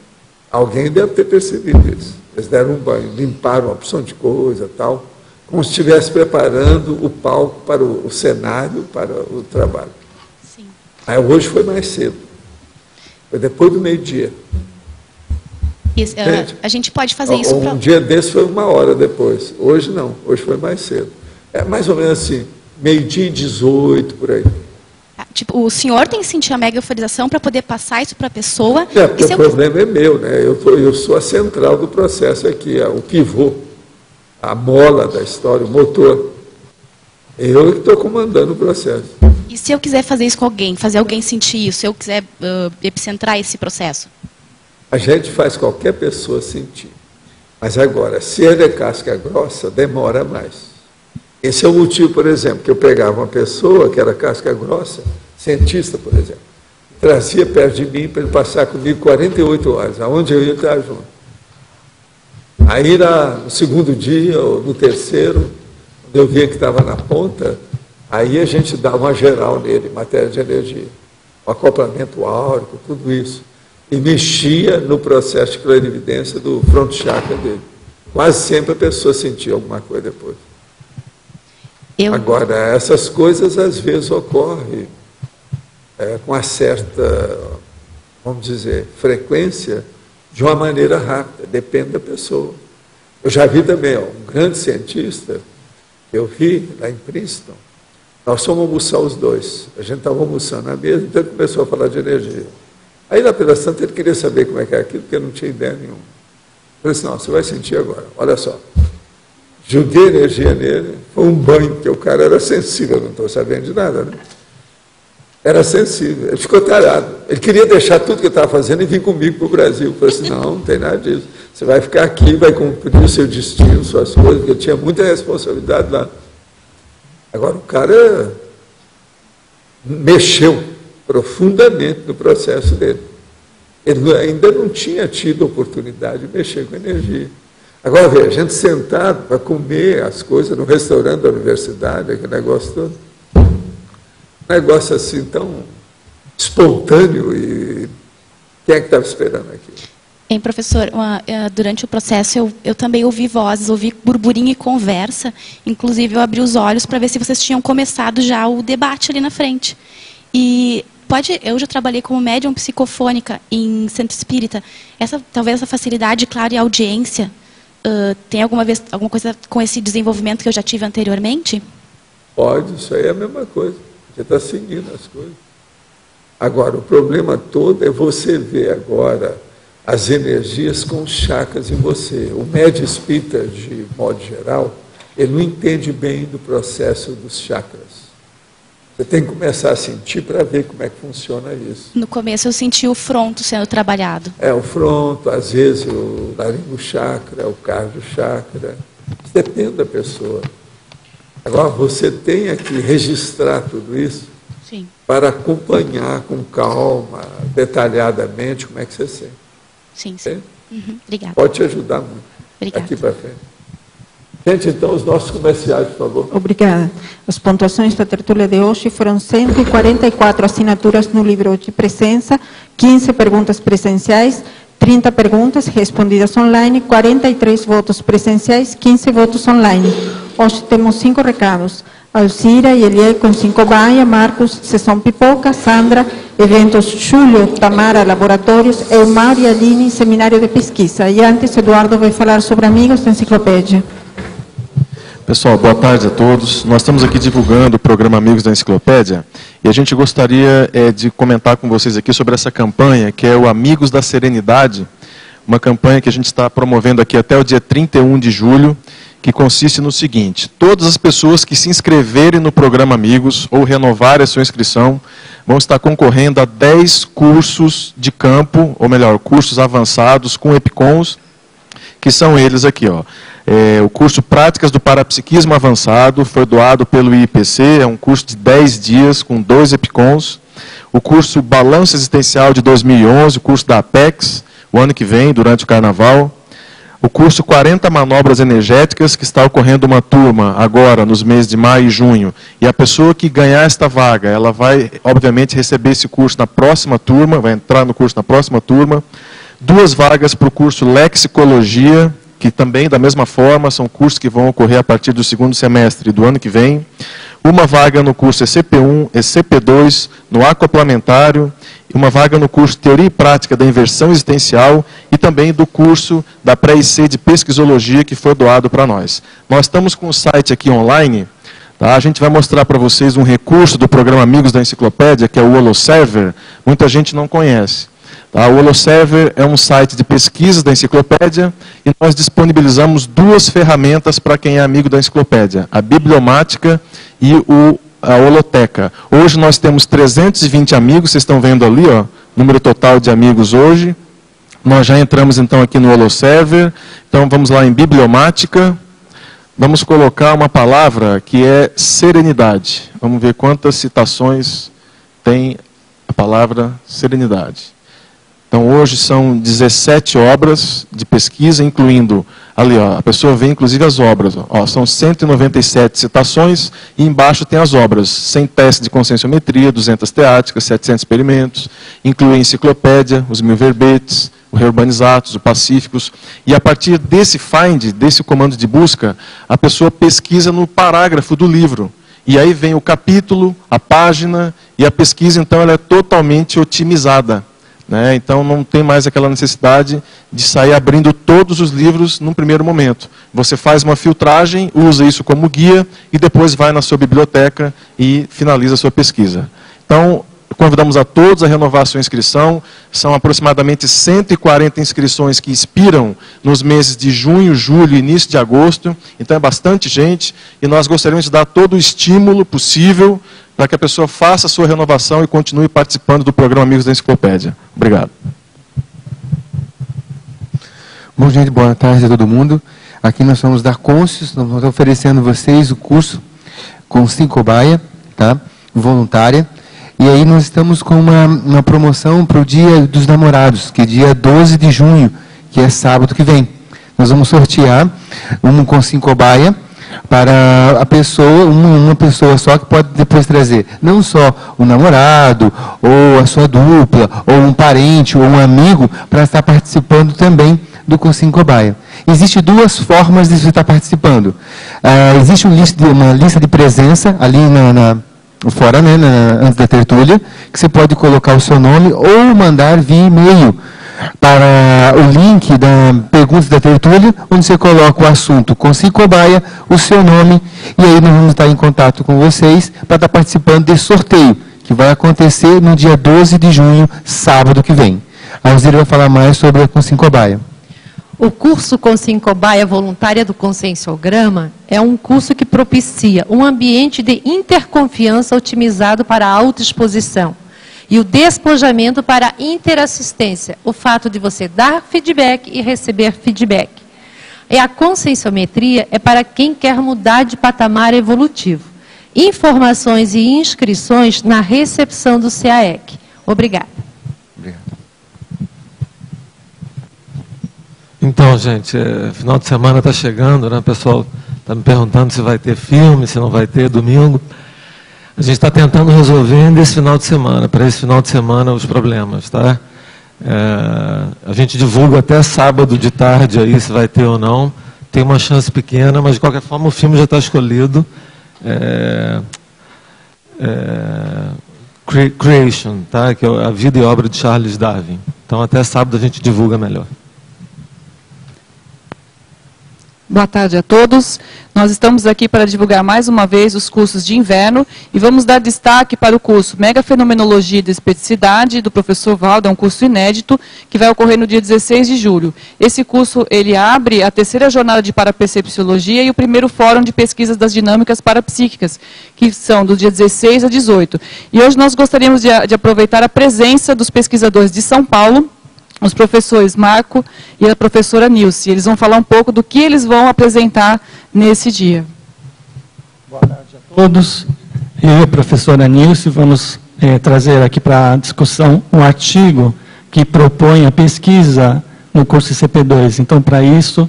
Alguém deve ter percebido isso. Eles deram um banho, limparam uma opção de coisa, tal, como se estivesse preparando o palco para o cenário, para o trabalho. Sim. Aí hoje foi mais cedo. Foi depois do meio-dia. A gente pode fazer isso... Um dia desse foi 1 hora depois. Hoje não, hoje foi mais cedo. É mais ou menos assim, meio-dia e 18, por aí. Tipo, o senhor tem que sentir a mega euforização para poder passar isso para a pessoa? Porque o problema é meu, né? Eu sou a central do processo aqui, o pivô, a mola da história, o motor. Eu que estou comandando o processo. E se eu quiser fazer isso com alguém, fazer alguém sentir isso, se eu quiser epicentrar esse processo? A gente faz qualquer pessoa sentir. Mas agora, se é de casca grossa, demora mais. Esse é o motivo, por exemplo, que eu pegava uma pessoa que era casca grossa, cientista, por exemplo, trazia perto de mim para ele passar comigo 48 horas, aonde eu ia estar junto. Aí, no segundo dia, ou no terceiro, quando eu via que estava na ponta, aí a gente dava uma geral nele, matéria de energia, o acoplamento áurico, tudo isso. E mexia no processo de clarividência do fronto chakra dele. Quase sempre a pessoa sentia alguma coisa depois. Agora, essas coisas às vezes ocorrem com uma certa, vamos dizer, frequência, de uma maneira rápida, depende da pessoa. Eu já vi também um grande cientista, eu vi lá em Princeton, nós fomos almoçar os dois, a gente estava almoçando na mesa, então ele começou a falar de energia. Aí lá pela Santa ele queria saber como é que era aquilo, porque eu não tinha ideia nenhuma. Eu disse, não, você vai sentir agora, olha só. Joguei energia nele, foi um banho, porque o cara era sensível, eu não estou sabendo de nada, né? Era sensível, ele ficou tarado. Ele queria deixar tudo que eu estava fazendo e vir comigo para o Brasil. Eu falei assim, não tem nada disso. Você vai ficar aqui, vai cumprir o seu destino, suas coisas, porque eu tinha muita responsabilidade lá. Agora o cara mexeu profundamente no processo dele. Ele ainda não tinha tido oportunidade de mexer com energia. Agora, veja, a gente sentado para comer as coisas no restaurante da universidade, aquele negócio todo. Um negócio assim tão espontâneo e quem é que estava esperando aqui? Hein, professor, durante o processo eu também ouvi vozes, ouvi burburinho e conversa, inclusive eu abri os olhos para ver se vocês tinham começado já o debate ali na frente. E eu já trabalhei como médium psicofônica em centro espírita, talvez essa facilidade, claro, e audiência, tem alguma coisa com esse desenvolvimento que eu já tive anteriormente? Pode, isso aí é a mesma coisa. Você está seguindo as coisas. Agora, o problema todo é você ver agora as energias com os chakras em você. O médium espírita, de modo geral, ele não entende bem do processo dos chakras. Você tem que começar a sentir para ver como é que funciona isso. No começo eu senti o fronto sendo trabalhado. O fronto, às vezes o laringo chakra, o cardio chakra. Depende da pessoa. Agora, você tem que registrar tudo isso. Sim. Para acompanhar com calma, detalhadamente, como é que você sente. Sim, sim. Uhum. Obrigada. Pode te ajudar muito. Obrigada. Aqui para frente. Gente, então, os nossos comerciais, por favor. Obrigada. As pontuações da tertúlia de hoje foram 144 assinaturas no livro de presença, 15 perguntas presenciais, 30 perguntas respondidas online, 43 votos presenciais, 15 votos online. Hoje temos 5 recados. Alcira e Elie com 5 baia, Marcos, Sessão Pipoca, Sandra, Eventos Júlio, Tamara, Laboratórios, Eumar e Aline, Seminário de Pesquisa. E antes, Eduardo vai falar sobre Amigos da Enciclopédia. Pessoal, boa tarde a todos. Nós estamos aqui divulgando o programa Amigos da Enciclopédia e a gente gostaria de comentar com vocês aqui sobre essa campanha, que é o Amigos da Serenidade, uma campanha que a gente está promovendo aqui até o dia 31 de julho, que consiste no seguinte: todas as pessoas que se inscreverem no programa Amigos ou renovarem a sua inscrição vão estar concorrendo a 10 cursos de campo, ou melhor, cursos avançados com EPICONs, que são eles aqui, ó. O curso Práticas do Parapsiquismo Avançado foi doado pelo IPC, é um curso de 10 dias com 2 EPICONs. O curso Balanço Existencial de 2011, o curso da Apex, o ano que vem, durante o Carnaval. O curso 40 Manobras Energéticas, que está ocorrendo uma turma agora, nos meses de maio e junho. E a pessoa que ganhar esta vaga, ela vai, obviamente, receber esse curso na próxima turma, vai entrar no curso na próxima turma. 2 vagas para o curso Lexicologia, que também, da mesma forma, são cursos que vão ocorrer a partir do 2º semestre do ano que vem. uma vaga no curso ECP1, ECP2, no acoplamentário, uma vaga no curso Teoria e Prática da Inversão Existencial e também do curso da pré-IC de Pesquisologia que foi doado para nós. Nós estamos com o site aqui online, tá? A gente vai mostrar para vocês um recurso do programa Amigos da Enciclopédia, que é o Holoserver, muita gente não conhece. Tá? O Holoserver é um site de pesquisas da enciclopédia e nós disponibilizamos duas ferramentas para quem é amigo da enciclopédia, a Bibliomática e a Holoteca. Hoje nós temos 320 amigos, vocês estão vendo ali, ó, número total de amigos hoje. Nós já entramos então aqui no Holoserver, então vamos lá em Bibliomática. Vamos colocar uma palavra que é serenidade. Vamos ver quantas citações tem a palavra serenidade. Então, hoje são 17 obras de pesquisa, incluindo, ali, ó, a pessoa vê inclusive as obras. Ó, são 197 citações e embaixo tem as obras. 100 testes de conscienciometria, 200 teáticas, 700 experimentos, inclui a enciclopédia, os 1000 verbetes, o Reurbanizatus, o Pacíficos. E a partir desse find, desse comando de busca, a pessoa pesquisa no parágrafo do livro. E aí vem o capítulo, a página, e a pesquisa, então, ela é totalmente otimizada. Né? Então não tem mais aquela necessidade de sair abrindo todos os livros num primeiro momento. Você faz uma filtragem, usa isso como guia e depois vai na sua biblioteca e finaliza a sua pesquisa. Então, convidamos a todos a renovar a sua inscrição. São aproximadamente 140 inscrições que expiram nos meses de junho, julho e início de agosto. Então é bastante gente e nós gostaríamos de dar todo o estímulo possível para que a pessoa faça a sua renovação e continue participando do programa Amigos da Enciclopédia. Obrigado. Bom, gente, boa tarde a todo mundo. Aqui nós somos da Conscius, nós estamos oferecendo a vocês o curso Consciencobaia, tá? Voluntária. E aí nós estamos com uma promoção para o Dia dos Namorados, que é dia 12 de junho, que é sábado que vem. Nós vamos sortear um Consciencobaia para a pessoa, uma pessoa só que pode depois trazer não só o namorado, ou a sua dupla, ou um parente, ou um amigo, para estar participando também do Consciencobaia. Existem duas formas de você estar participando. Existe uma lista de presença ali fora, né, antes da tertúlia, que você pode colocar o seu nome ou mandar via e-mail para o link da perguntas da tertúlia, onde você coloca o assunto Consciencobaia, o seu nome, e aí nós vamos estar em contato com vocês para estar participando desse sorteio, que vai acontecer no dia 12 de junho, sábado que vem. A Alzira vai falar mais sobre a Consciencobaia. O curso Consciencobaia Voluntária do Conscienciograma é um curso que propicia um ambiente de interconfiança otimizado para a autoexposição e o despojamento para a interassistência, o fato de você dar feedback e receber feedback. E a conscienciometria é para quem quer mudar de patamar evolutivo. Informações e inscrições na recepção do CAEC. Obrigada. Então, gente, final de semana está chegando, né? O pessoal está me perguntando se vai ter filme, se não vai ter, domingo. A gente está tentando resolver nesse final de semana, para esse final de semana, os problemas, tá? A gente divulga até sábado de tarde aí, se vai ter ou não. Tem uma chance pequena, mas de qualquer forma o filme já está escolhido. Creation, tá? Que é a vida e obra de Charles Darwin. Então até sábado a gente divulga melhor. Boa tarde a todos. Nós estamos aqui para divulgar mais uma vez os cursos de inverno e vamos dar destaque para o curso Mega Fenomenologia e Desperticidade, do professor Valdo, é um curso inédito, que vai ocorrer no dia 16 de julho. Esse curso, ele abre a terceira jornada de Parapercepciologia e o primeiro fórum de pesquisas das dinâmicas parapsíquicas, que são do dia 16 a 18. E hoje nós gostaríamos de aproveitar a presença dos pesquisadores de São Paulo, os professores Marco e a professora Nilce. Eles vão falar um pouco do que eles vão apresentar nesse dia. Boa tarde a todos. Eu e a professora Nilce vamos trazer aqui para a discussão um artigo que propõe a pesquisa no curso CP2. Então, para isso,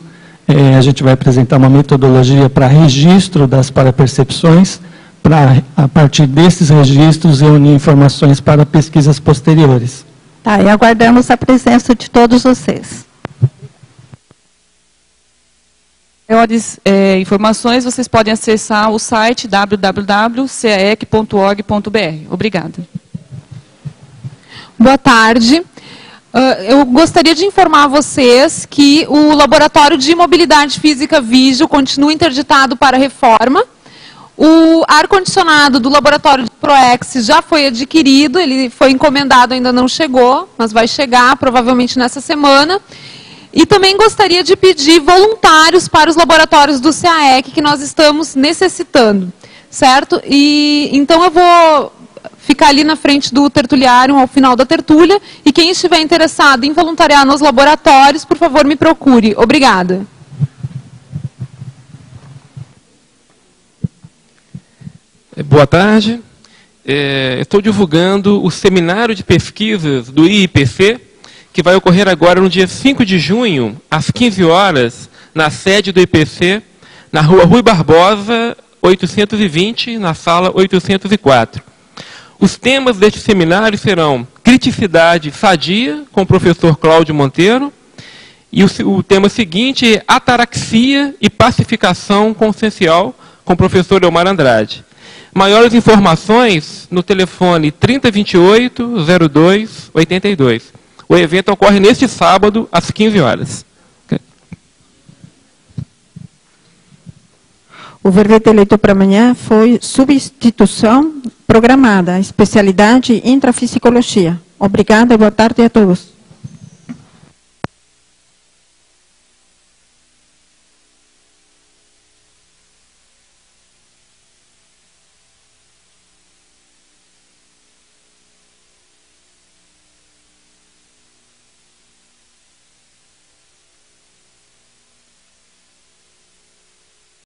a gente vai apresentar uma metodologia para registro das parapercepções, para, a partir desses registros, reunir informações para pesquisas posteriores. Tá, e aguardamos a presença de todos vocês. Maiores informações, vocês podem acessar o site www.caec.org.br. Obrigada. Boa tarde. Eu gostaria de informar vocês que o Laboratório de Mobilidade Física Vígio continua interditado para reforma. O ar-condicionado do laboratório de Proex já foi adquirido, ele foi encomendado, ainda não chegou, mas vai chegar provavelmente nessa semana. E também gostaria de pedir voluntários para os laboratórios do CAEC que nós estamos necessitando, certo? E então eu vou ficar ali na frente do tertuliário ao final da tertúlia, e quem estiver interessado em voluntariar nos laboratórios, por favor, me procure. Obrigada. Boa tarde. Estou divulgando o seminário de pesquisas do IIPC, que vai ocorrer agora no dia 5 de junho, às 15 horas, na sede do IPC, na rua Rui Barbosa, 820, na sala 804. Os temas deste seminário serão criticidade sadia, com o professor Cláudio Monteiro, e o tema seguinte é ataraxia e pacificação consciencial, com o professor Elmar Andrade. Maiores informações no telefone 3028-0282. O evento ocorre neste sábado, às 15 horas. O verbete eleito para amanhã foi substituição programada, especialidade intrafisicologia. Obrigada e boa tarde a todos.